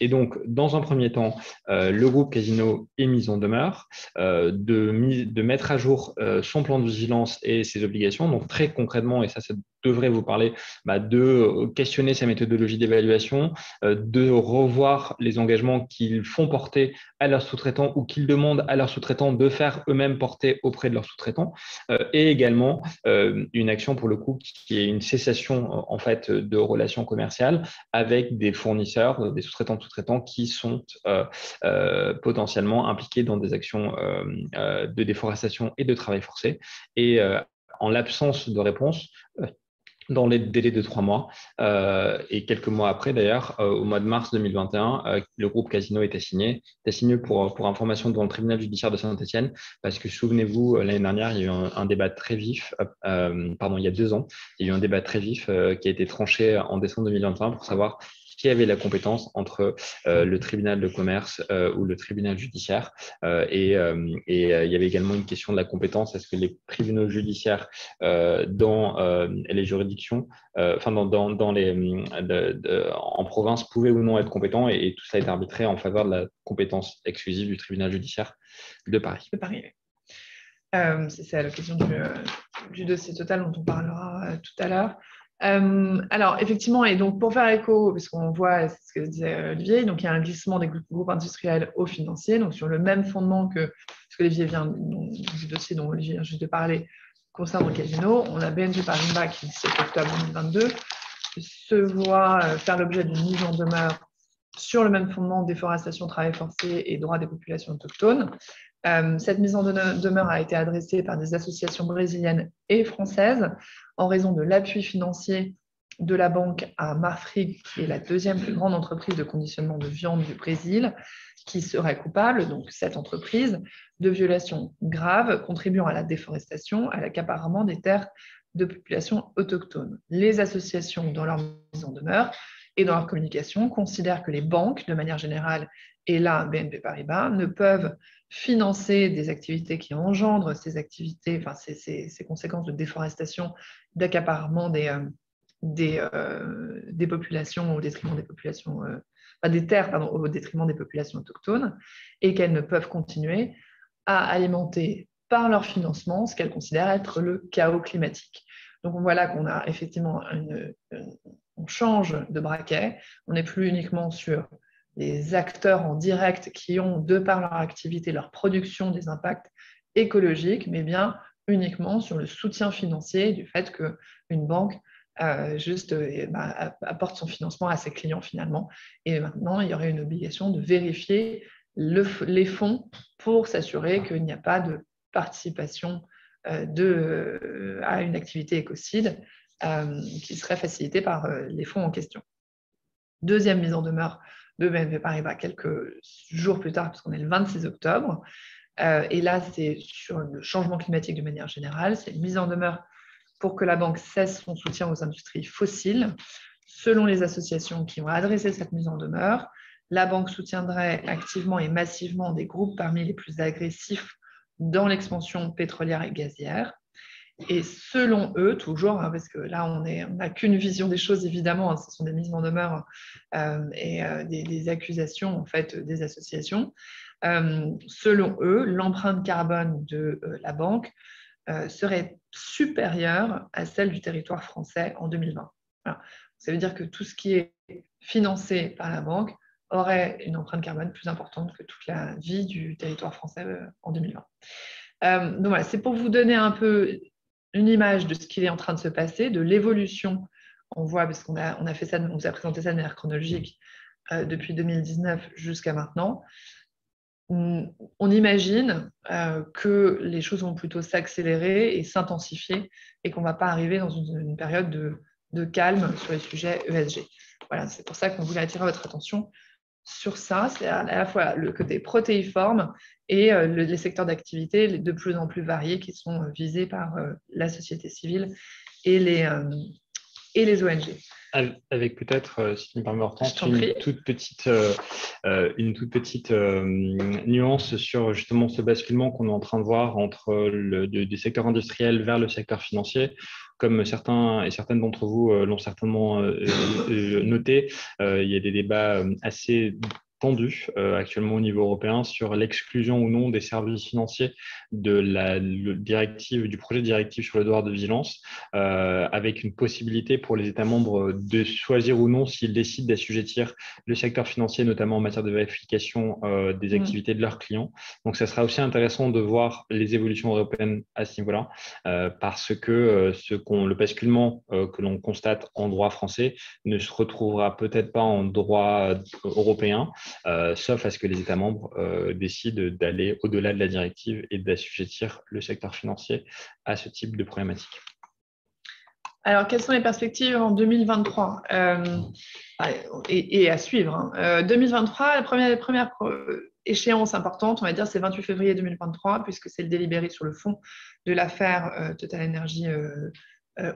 A: Et donc, dans un premier temps, le groupe Casino est mis en demeure de mettre à jour son plan de vigilance et ses obligations. Donc, très concrètement, et ça devrait vous parler, de questionner sa méthodologie d'évaluation, de revoir les engagements qu'ils font porter à leurs sous-traitants ou qu'ils demandent à leurs sous-traitants de faire eux-mêmes porter auprès de leurs sous-traitants, et également une action pour le coup qui est une cessation en fait de relations commerciales avec des fournisseurs, des sous-traitants de sous-traitants qui sont potentiellement impliqués dans des actions de déforestation et de travail forcé. Et en l'absence de réponse, dans les délais de 3 mois. Et quelques mois après, d'ailleurs, au mois de mars 2021, le groupe Casino est assigné. Pour information devant le tribunal judiciaire de Saint-Etienne, parce que souvenez-vous, l'année dernière, il y a eu un débat très vif, il y a 2 ans, il y a eu un débat très vif qui a été tranché en décembre 2021 pour savoir qui avait la compétence entre le tribunal de commerce ou le tribunal judiciaire. Et il y avait également une question de la compétence. Est-ce que les tribunaux judiciaires dans les juridictions, en province pouvaient ou non être compétents, et tout ça a été arbitré en faveur de la compétence exclusive du tribunal judiciaire de Paris.
B: C'est à l'occasion du dossier Total dont on parlera tout à l'heure. Alors, effectivement, et donc pour faire écho, parce qu'on voit ce que disait Olivier, donc il y a un glissement des groupes industriels aux financiers, donc sur le même fondement que ce que Olivier vient, du dossier dont Olivier vient juste de parler concernant Casino, on a BNP Paribas qui, le 17 octobre 2022, se voit faire l'objet d'une mise en demeure sur le même fondement, déforestation, travail forcé et droits des populations autochtones. Cette mise en demeure a été adressée par des associations brésiliennes et françaises en raison de l'appui financier de la banque à Marfrig, qui est la deuxième plus grande entreprise de conditionnement de viande du Brésil, qui serait coupable, donc cette entreprise, de violations graves contribuant à la déforestation, à l'accaparement des terres de populations autochtones. Les associations, dans leur mise en demeure et dans leur communication, considèrent que les banques, de manière générale, et là, BNP Paribas, ne peuvent financer des activités qui engendrent ces activités, enfin ces conséquences de déforestation, d'accaparement des populations au détriment des populations, des terres, pardon, au détriment des populations autochtones, et qu'elles ne peuvent continuer à alimenter par leur financement ce qu'elles considèrent être le chaos climatique. Donc on voit là qu'on a effectivement on change de braquet, on n'est plus uniquement sur les acteurs en direct qui ont, de par leur activité, leur production, des impacts écologiques, mais bien uniquement sur le soutien financier du fait qu'une banque apporte son financement à ses clients finalement. Et maintenant, il y aurait une obligation de vérifier les fonds pour s'assurer qu'il n'y a pas de participation à une activité écocide qui serait facilitée par les fonds en question. Deuxième mise en demeure de BNP Paribas quelques jours plus tard, puisqu'on est le 26 octobre. Et là, c'est sur le changement climatique de manière générale. C'est une mise en demeure pour que la banque cesse son soutien aux industries fossiles. Selon les associations qui ont adressé cette mise en demeure, la banque soutiendrait activement et massivement des groupes parmi les plus agressifs dans l'expansion pétrolière et gazière. Et selon eux, toujours, parce que là, on n'a qu'une vision des choses, évidemment, ce sont des mises en demeure et des accusations, en fait, des associations. Selon eux, l'empreinte carbone de la banque serait supérieure à celle du territoire français en 2020. Voilà. Ça veut dire que tout ce qui est financé par la banque aurait une empreinte carbone plus importante que toute la vie du territoire français en 2020. Donc voilà, c'est pour vous donner un peu une image de ce qui est en train de se passer, de l'évolution. On voit, parce qu'on a fait ça, on vous a présenté ça de manière chronologique depuis 2019 jusqu'à maintenant. On imagine que les choses vont plutôt s'accélérer et s'intensifier et qu'on ne va pas arriver dans une période de calme sur les sujets ESG. Voilà, c'est pour ça qu'on voulait attirer votre attention sur ça. C'est à la fois le côté protéiforme et les secteurs d'activité de plus en plus variés qui sont visés par la société civile et les ONG.
A: Avec peut-être, si tu me permets, Hortense, une toute petite nuance sur justement ce basculement qu'on est en train de voir entre des secteurs industriels vers le secteur financier. Comme certains et certaines d'entre vous l'ont certainement noté, il y a des débats assez tendus actuellement au niveau européen sur l'exclusion ou non des services financiers de du projet de directive sur le devoir de vigilance, avec une possibilité pour les États membres de choisir ou non s'ils décident d'assujettir le secteur financier, notamment en matière de vérification des activités de leurs clients. Donc, ça sera aussi intéressant de voir les évolutions européennes à ce niveau-là, parce que le basculement que l'on constate en droit français ne se retrouvera peut-être pas en droit européen, sauf à ce que les États membres décident d'aller au-delà de la directive et d'assujettir le secteur financier à ce type de problématique.
B: Alors, quelles sont les perspectives en 2023 et à suivre 2023, la première échéance importante, on va dire, c'est 28 février 2023, puisque c'est le délibéré sur le fond de l'affaire Total Energy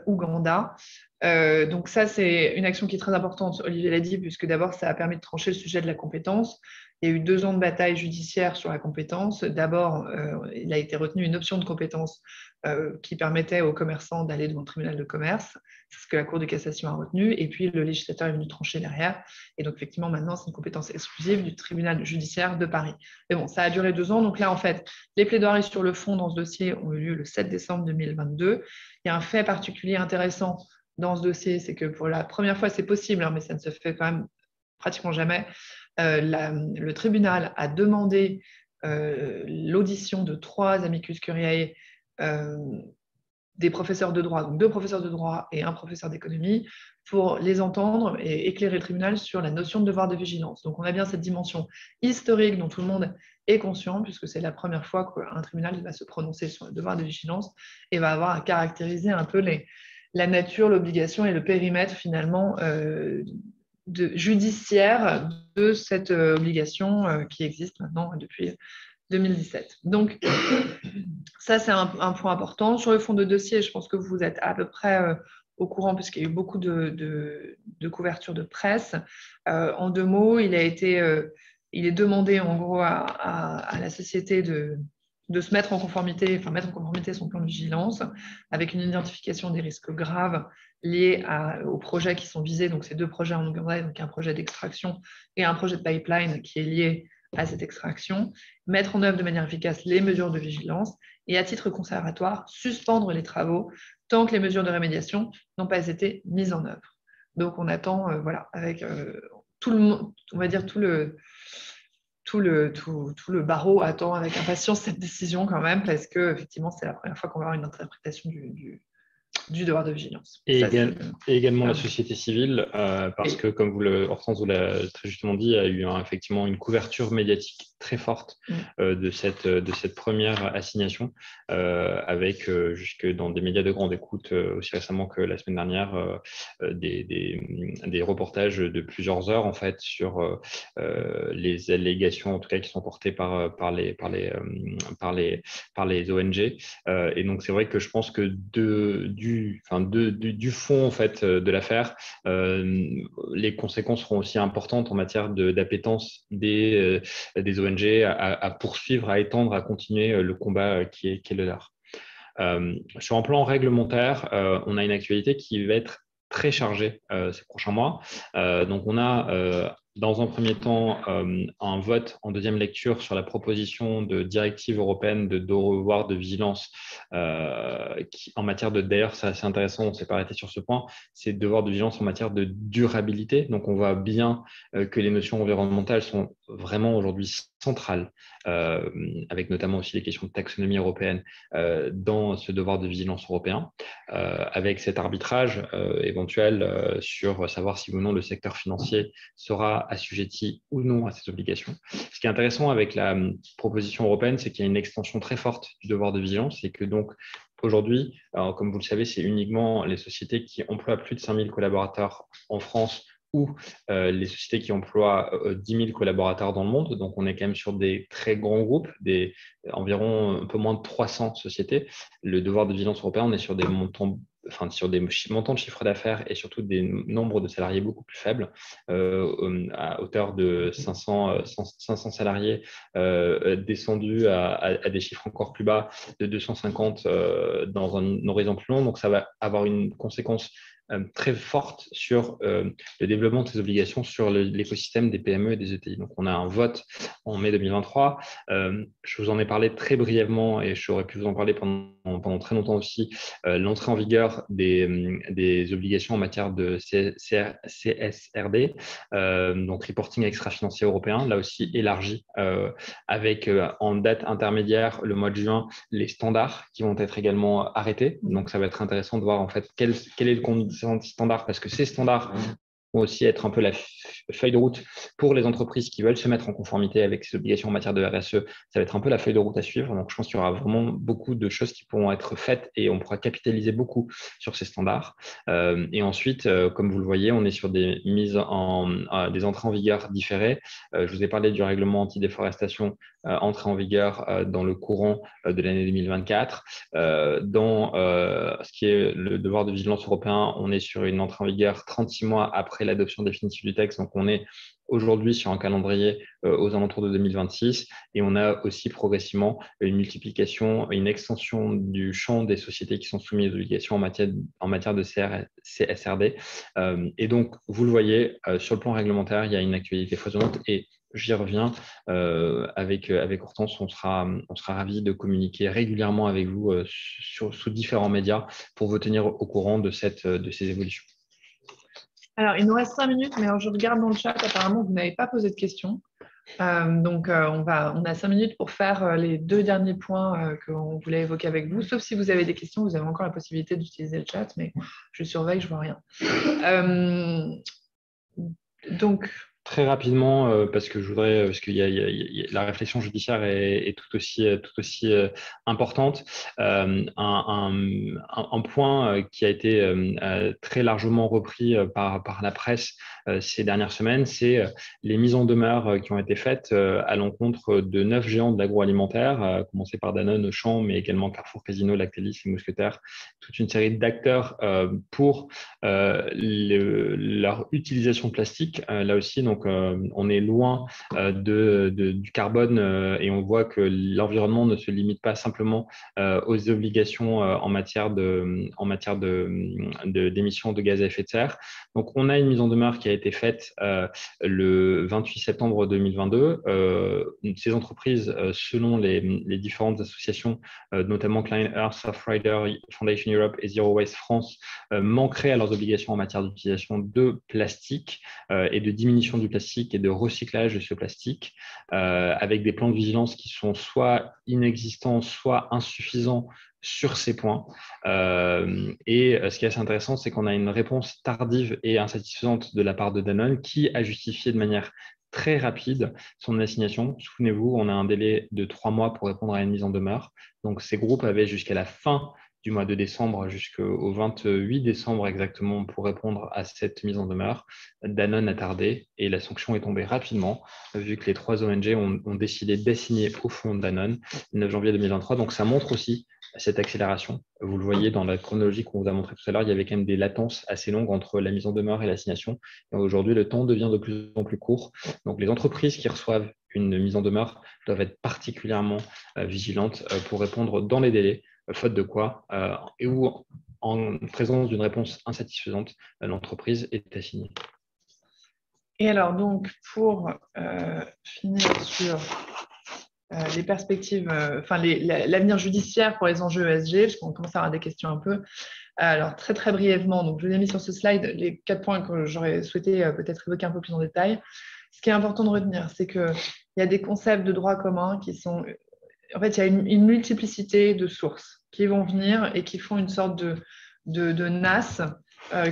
B: Ouganda. Donc ça, c'est une action qui est très importante, Olivier l'a dit, puisque d'abord, ça a permis de trancher le sujet de la compétence. Il y a eu 2 ans de bataille judiciaire sur la compétence. D'abord, il a été retenu une option de compétence qui permettait aux commerçants d'aller devant le tribunal de commerce. C'est ce que la Cour de cassation a retenu. Et puis, le législateur est venu trancher derrière. Et donc, effectivement, maintenant, c'est une compétence exclusive du tribunal judiciaire de Paris. Mais bon, ça a duré 2 ans. Donc là, en fait, les plaidoiries sur le fond dans ce dossier ont eu lieu le 7 décembre 2022. Il y a un fait particulier intéressant dans ce dossier, c'est que pour la première fois, c'est possible, hein, mais ça ne se fait quand même pratiquement jamais. Le tribunal a demandé l'audition de 3 amicus curiae des professeurs de droit, donc 2 professeurs de droit et un professeur d'économie, pour les entendre et éclairer le tribunal sur la notion de devoir de vigilance. Donc on a bien cette dimension historique dont tout le monde est conscient, puisque c'est la première fois qu'un tribunal va se prononcer sur le devoir de vigilance et va avoir à caractériser un peu la nature, l'obligation et le périmètre finalement judiciaire de cette obligation qui existe maintenant depuis 2017. Donc, ça, c'est un point important. Sur le fond de dossier, je pense que vous êtes à peu près au courant, puisqu'il y a eu beaucoup de couverture de presse. En 2 mots, il est demandé en gros à la société de se mettre en conformité, enfin mettre en conformité son plan de vigilance avec une identification des risques graves liés aux projets qui sont visés. Donc, ces 2 projets en Ouganda, donc un projet d'extraction et un projet de pipeline qui est lié à cette extraction, mettre en œuvre de manière efficace les mesures de vigilance et, à titre conservatoire, suspendre les travaux tant que les mesures de rémédiation n'ont pas été mises en œuvre. Donc, on attend, avec tout le monde, on va dire tout le barreau attend avec impatience cette décision quand même, parce que effectivement, c'est la première fois qu'on va avoir une interprétation du devoir de vigilance.
A: Et également la société civile, parce que, comme Hortense vous l'a très justement dit, il y a eu effectivement une couverture médiatique très forte de cette première assignation, avec jusque dans des médias de grande écoute, aussi récemment que la semaine dernière, des reportages de plusieurs heures en fait sur les allégations en tout cas qui sont portées par les ONG. Et donc c'est vrai que je pense que du fond en fait de l'affaire, les conséquences seront aussi importantes en matière d'appétence des ONG à poursuivre, à étendre, à continuer le combat qui est le leur. Sur un plan réglementaire, on a une actualité qui va être très chargée ces prochains mois. Donc on a dans un premier temps un vote en 2e lecture sur la proposition de directive européenne de devoir de vigilance qui, en matière d'ailleurs, c'est assez intéressant, on s'est pas arrêté sur ce point, c'est devoir de vigilance en matière de durabilité. Donc on voit bien que les notions environnementales sont vraiment aujourd'hui centrales, avec notamment aussi les questions de taxonomie européenne dans ce devoir de vigilance européen, avec cet arbitrage éventuel sur savoir si ou non le secteur financier sera assujetti ou non à ces obligations. Ce qui est intéressant avec la proposition européenne, c'est qu'il y a une extension très forte du devoir de vigilance et que donc aujourd'hui, comme vous le savez, c'est uniquement les sociétés qui emploient plus de 5000 collaborateurs en France ou les sociétés qui emploient 10 000 collaborateurs dans le monde. Donc, on est quand même sur des très grands groupes, environ un peu moins de 300 sociétés. Le devoir de vigilance européen, on est sur des montants de chiffre d'affaires et surtout des nombres de salariés beaucoup plus faibles, à hauteur de 500 salariés, descendus à des chiffres encore plus bas de 250 dans un horizon plus long. Donc, ça va avoir une conséquence très forte sur le développement de ces obligations sur l'écosystème des PME et des ETI. Donc, on a un vote en mai 2023. Je vous en ai parlé très brièvement et j'aurais pu vous en parler pendant très longtemps aussi. L'entrée en vigueur des obligations en matière de CSRD, donc Reporting Extra-Financier Européen, là aussi élargi, avec en date intermédiaire, le mois de juin, les standards qui vont être également arrêtés. Donc, ça va être intéressant de voir en fait quel est le standards, parce que ces standards vont aussi être un peu la feuille de route pour les entreprises qui veulent se mettre en conformité avec ces obligations en matière de RSE. Ça va être un peu la feuille de route à suivre. Donc, je pense qu'il y aura vraiment beaucoup de choses qui pourront être faites et on pourra capitaliser beaucoup sur ces standards. Et ensuite, comme vous le voyez, on est sur des des entrées en vigueur différées. Je vous ai parlé du règlement anti-déforestation entrée en vigueur dans le courant de l'année 2024. Dans ce qui est le devoir de vigilance européen, on est sur une entrée en vigueur 36 mois après l'adoption définitive du texte. Donc, on est aujourd'hui sur un calendrier aux alentours de 2026 et on a aussi progressivement une multiplication, une extension du champ des sociétés qui sont soumises aux obligations en matière de CSRD. Et donc, vous le voyez, sur le plan réglementaire, il y a une actualité foisonnante et j'y reviens. Avec Hortense, on sera ravis de communiquer régulièrement avec vous sous différents médias pour vous tenir au courant de ces évolutions.
B: Alors, il nous reste 5 minutes, mais alors, je regarde dans le chat, apparemment, vous n'avez pas posé de questions. Donc, on a 5 minutes pour faire les 2 derniers points qu'on voulait évoquer avec vous. Sauf si vous avez des questions, vous avez encore la possibilité d'utiliser le chat, mais je surveille, je ne vois rien. Donc,
A: très rapidement, parce que la réflexion judiciaire est tout aussi importante. Un point qui a été très largement repris par la presse ces dernières semaines, c'est les mises en demeure qui ont été faites à l'encontre de 9 géants de l'agroalimentaire, à commencer par Danone, Auchan, mais également Carrefour, Casino, Lactalis et Mousquetaires, toute une série d'acteurs pour leur utilisation de plastique. Là aussi, donc, on est loin du carbone et on voit que l'environnement ne se limite pas simplement aux obligations en matière d'émissions de gaz à effet de serre. Donc, on a une mise en demeure qui a été faite le 28 septembre 2022. Ces entreprises, selon les différentes associations, notamment Clean Earth, Surfrider, Foundation Europe et Zero Waste France, manqueraient à leurs obligations en matière d'utilisation de plastique et de diminution du plastique et de recyclage de ce plastique, avec des plans de vigilance qui sont soit inexistants, soit insuffisants sur ces points. Et ce qui est assez intéressant, c'est qu'on a une réponse tardive et insatisfaisante de la part de Danone qui a justifié de manière très rapide son assignation. Souvenez-vous, on a un délai de 3 mois pour répondre à une mise en demeure. Donc, ces groupes avaient jusqu'à la fin du mois de décembre jusqu'au 28 décembre exactement pour répondre à cette mise en demeure. Danone a tardé et la sanction est tombée rapidement vu que les 3 ONG ont décidé d'assigner au fond Danone le 9 janvier 2023. Donc, ça montre aussi cette accélération. Vous le voyez dans la chronologie qu'on vous a montré tout à l'heure, il y avait quand même des latences assez longues entre la mise en demeure et l'assignation. Et aujourd'hui, le temps devient de plus en plus court. Donc, les entreprises qui reçoivent une mise en demeure doivent être particulièrement vigilantes pour répondre dans les délais, faute de quoi, et où en présence d'une réponse insatisfaisante, l'entreprise est assignée.
B: Et alors, donc, pour finir sur les perspectives, l'avenir judiciaire pour les enjeux ESG, parce qu'on commence à avoir des questions un peu. Alors, très, très brièvement, donc, je vous ai mis sur ce slide les 4 points que j'aurais souhaité peut-être évoquer un peu plus en détail. Ce qui est important de retenir, c'est qu'il y a des concepts de droit commun qui sont… En fait, il y a une multiplicité de sources qui vont venir et qui font une sorte de NAS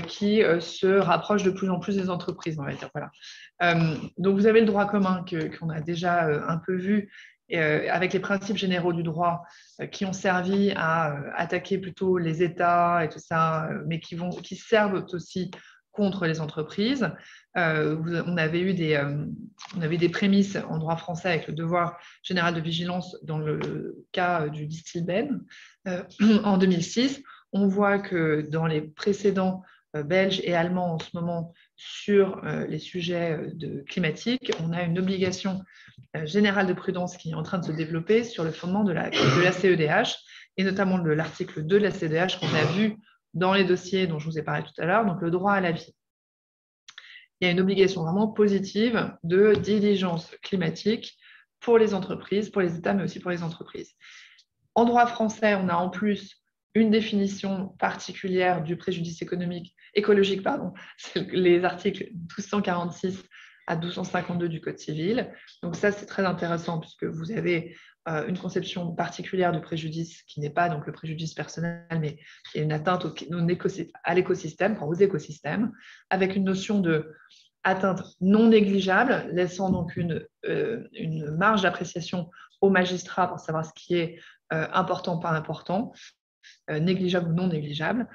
B: qui se rapproche de plus en plus des entreprises, on va dire. Voilà. Donc, vous avez le droit commun qu'on a déjà un peu vu avec les principes généraux du droit qui ont servi à attaquer plutôt les États et tout ça, mais qui servent aussi contre les entreprises. On avait eu des prémices en droit français avec le devoir général de vigilance dans le cas du Distilben en 2006. On voit que dans les précédents belges et allemands en ce moment sur les sujets climatiques, on a une obligation générale de prudence qui est en train de se développer sur le fondement de la CEDH et notamment de l'article 2 de la CEDH qu'on a vu dans les dossiers dont je vous ai parlé tout à l'heure, donc le droit à la vie. Il y a une obligation vraiment positive de diligence climatique pour les entreprises, pour les États, mais aussi pour les entreprises. En droit français, on a en plus une définition particulière du préjudice écologique, c'est les articles 1246 à 1252 du Code civil. Donc ça, c'est très intéressant puisque vous avez une conception particulière du préjudice qui n'est pas donc le préjudice personnel, mais qui est une atteinte à l'écosystème, aux écosystèmes, avec une notion de atteinte non négligeable, laissant donc une marge d'appréciation aux magistrats pour savoir ce qui est important, pas important, négligeable ou non négligeable,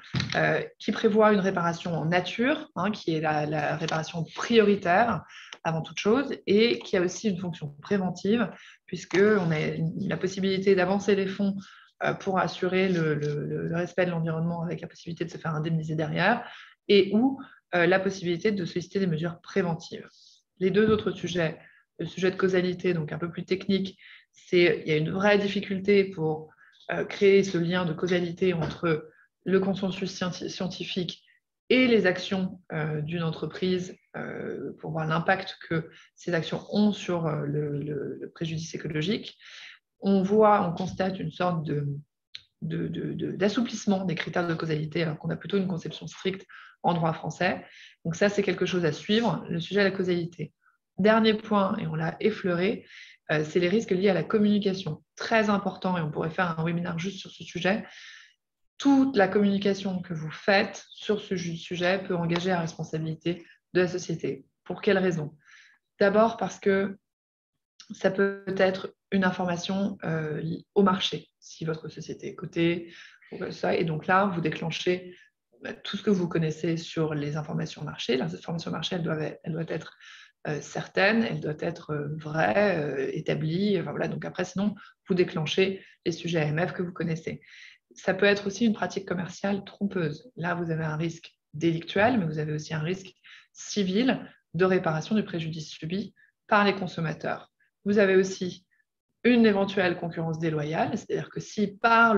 B: qui prévoit une réparation en nature, qui est la réparation prioritaire avant toute chose, et qui a aussi une fonction préventive, puisqu'on a la possibilité d'avancer les fonds pour assurer le respect de l'environnement avec la possibilité de se faire indemniser derrière, et ou la possibilité de solliciter des mesures préventives. Les 2 autres sujets, le sujet de causalité, donc un peu plus technique, il y a une vraie difficulté pour créer ce lien de causalité entre le consensus scientifique et les actions d'une entreprise pour voir l'impact que ces actions ont sur le préjudice écologique, on constate une sorte d'assouplissement des critères de causalité, alors qu'on a plutôt une conception stricte en droit français. Donc ça, c'est quelque chose à suivre, le sujet de la causalité. Dernier point, et on l'a effleuré, c'est les risques liés à la communication. Très important, et on pourrait faire un webinaire juste sur ce sujet. Toute la communication que vous faites sur ce sujet peut engager la responsabilité de la société. Pour quelles raisons? D'abord parce que ça peut être une information au marché, si votre société est cotée, et donc là, vous déclenchez tout ce que vous connaissez sur les informations marché. Les informations marché, elle doit être certaine, elle doit être vraie, établie. Enfin, voilà. Donc après, sinon, vous déclenchez les sujets AMF que vous connaissez. Ça peut être aussi une pratique commerciale trompeuse. Là, vous avez un risque délictuel, mais vous avez aussi un risque civil de réparation du préjudice subi par les consommateurs. Vous avez aussi une éventuelle concurrence déloyale, c'est-à-dire que si par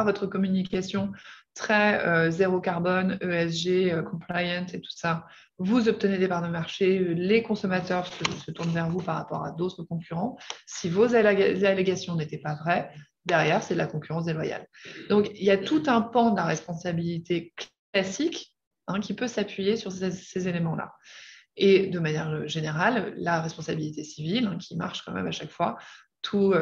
B: votre communication très zéro carbone, ESG, compliant et tout ça, vous obtenez des parts de marché, les consommateurs se tournent vers vous par rapport à d'autres concurrents. Si vos allégations n'étaient pas vraies, derrière, c'est de la concurrence déloyale. Donc, il y a tout un pan de la responsabilité classique qui peut s'appuyer sur ces éléments-là. Et de manière générale, la responsabilité civile, qui marche quand même à chaque fois, tout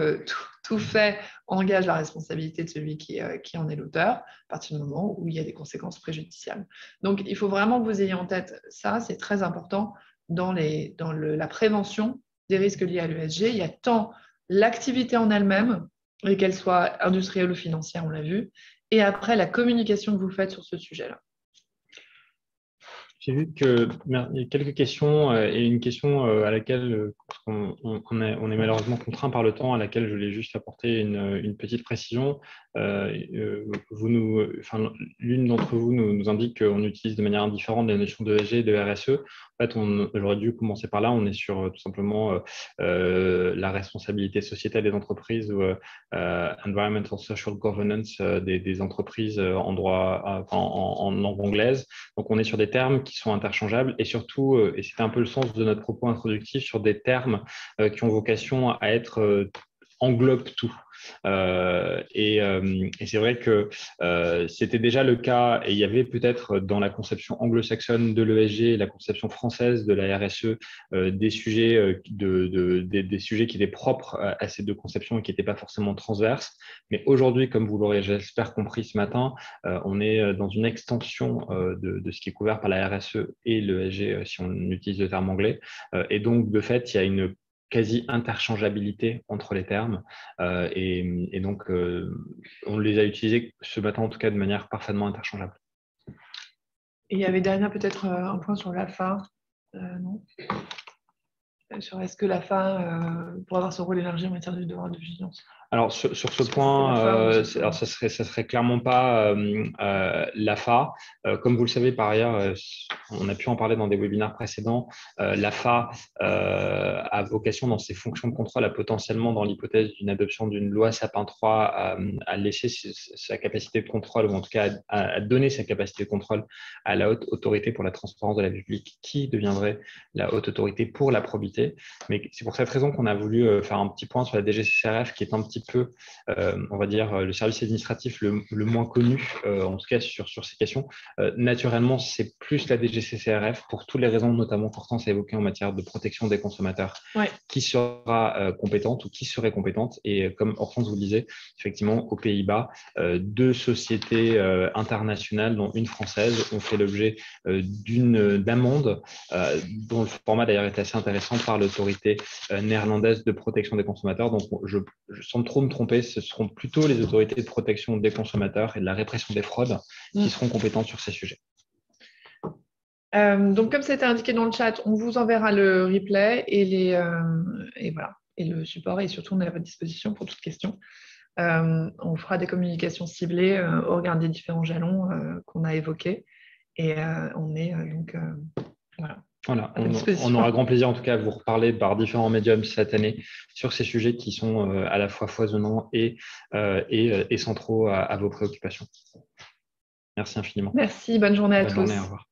B: fait engage la responsabilité de celui qui en est l'auteur, à partir du moment où il y a des conséquences préjudiciables. Donc, il faut vraiment que vous ayez en tête ça, c'est très important dans la prévention des risques liés à l'ESG. Il y a tant l'activité en elle-même, et qu'elle soit industrielle ou financière, on l'a vu, et après la communication que vous faites sur ce sujet-là.
A: J'ai vu qu'il y a quelques questions et une question à laquelle on est malheureusement contraint par le temps, à laquelle je voulais juste apporter une petite précision. L'une d'entre vous nous indique qu'on utilise de manière indifférente les notions de ESG et de RSE. En fait, j'aurais dû commencer par là. On est sur tout simplement la responsabilité sociétale des entreprises ou environmental social governance des entreprises en droit, en langue anglaise. Donc, on est sur des termes qui sont interchangeables et surtout, et c'était un peu le sens de notre propos introductif, sur des termes qui ont vocation à être englobe tout. Et c'est vrai que c'était déjà le cas, et il y avait peut-être dans la conception anglo-saxonne de l'ESG et la conception française de la RSE des sujets des sujets qui étaient propres à ces deux conceptions et qui n'étaient pas forcément transverses. Mais aujourd'hui, comme vous l'aurez, j'espère, compris ce matin, on est dans une extension de ce qui est couvert par la RSE et l'ESG si on utilise le terme anglais. Et donc, de fait, il y a une quasi-interchangeabilité entre les termes. Et donc, on les a utilisés ce matin, en tout cas, de manière parfaitement interchangeable.
B: Et il y avait derrière peut-être un point sur l'AFA, non sur est-ce que l'AFA pourrait avoir ce rôle élargi en matière de devoir de vigilance?
A: Alors, sur ce point, ça serait clairement pas l'AFA. Comme vous le savez, par ailleurs, on a pu en parler dans des webinaires précédents, l'AFA a vocation dans ses fonctions de contrôle à potentiellement, dans l'hypothèse d'une adoption d'une loi Sapin 3, à laisser sa capacité de contrôle, ou en tout cas à donner sa capacité de contrôle à la haute autorité pour la transparence de la vie publique, qui deviendrait la haute autorité pour la probité. Mais c'est pour cette raison qu'on a voulu faire un petit point sur la DGCCRF, qui est un petit peu, on va dire, le service administratif le moins connu, en tout cas sur ces questions. Naturellement, c'est plus la DGCCRF pour toutes les raisons, notamment qu'Hortense a évoquées en matière de protection des consommateurs, qui sera compétente ou qui serait compétente. Et comme Hortense vous le disait, effectivement, aux Pays-Bas, deux sociétés internationales, dont une française, ont fait l'objet d'une amende dont le format d'ailleurs est assez intéressant par l'autorité néerlandaise de protection des consommateurs. Donc, sans trop me tromper, ce seront plutôt les autorités de protection des consommateurs et de la répression des fraudes qui seront compétentes sur ces sujets.
B: Donc, comme c'était indiqué dans le chat, on vous enverra le replay et voilà. Et le support est surtout à votre disposition pour toute question. On fera des communications ciblées au regard des différents jalons qu'on a évoqués. Et on est donc voilà.
A: Voilà, on aura grand plaisir en tout cas à vous reparler par différents médiums cette année sur ces sujets qui sont à la fois foisonnants et centraux à vos préoccupations. Merci infiniment.
B: Merci, bonne journée à
A: Bonne journée,
B: tous.
A: au revoir.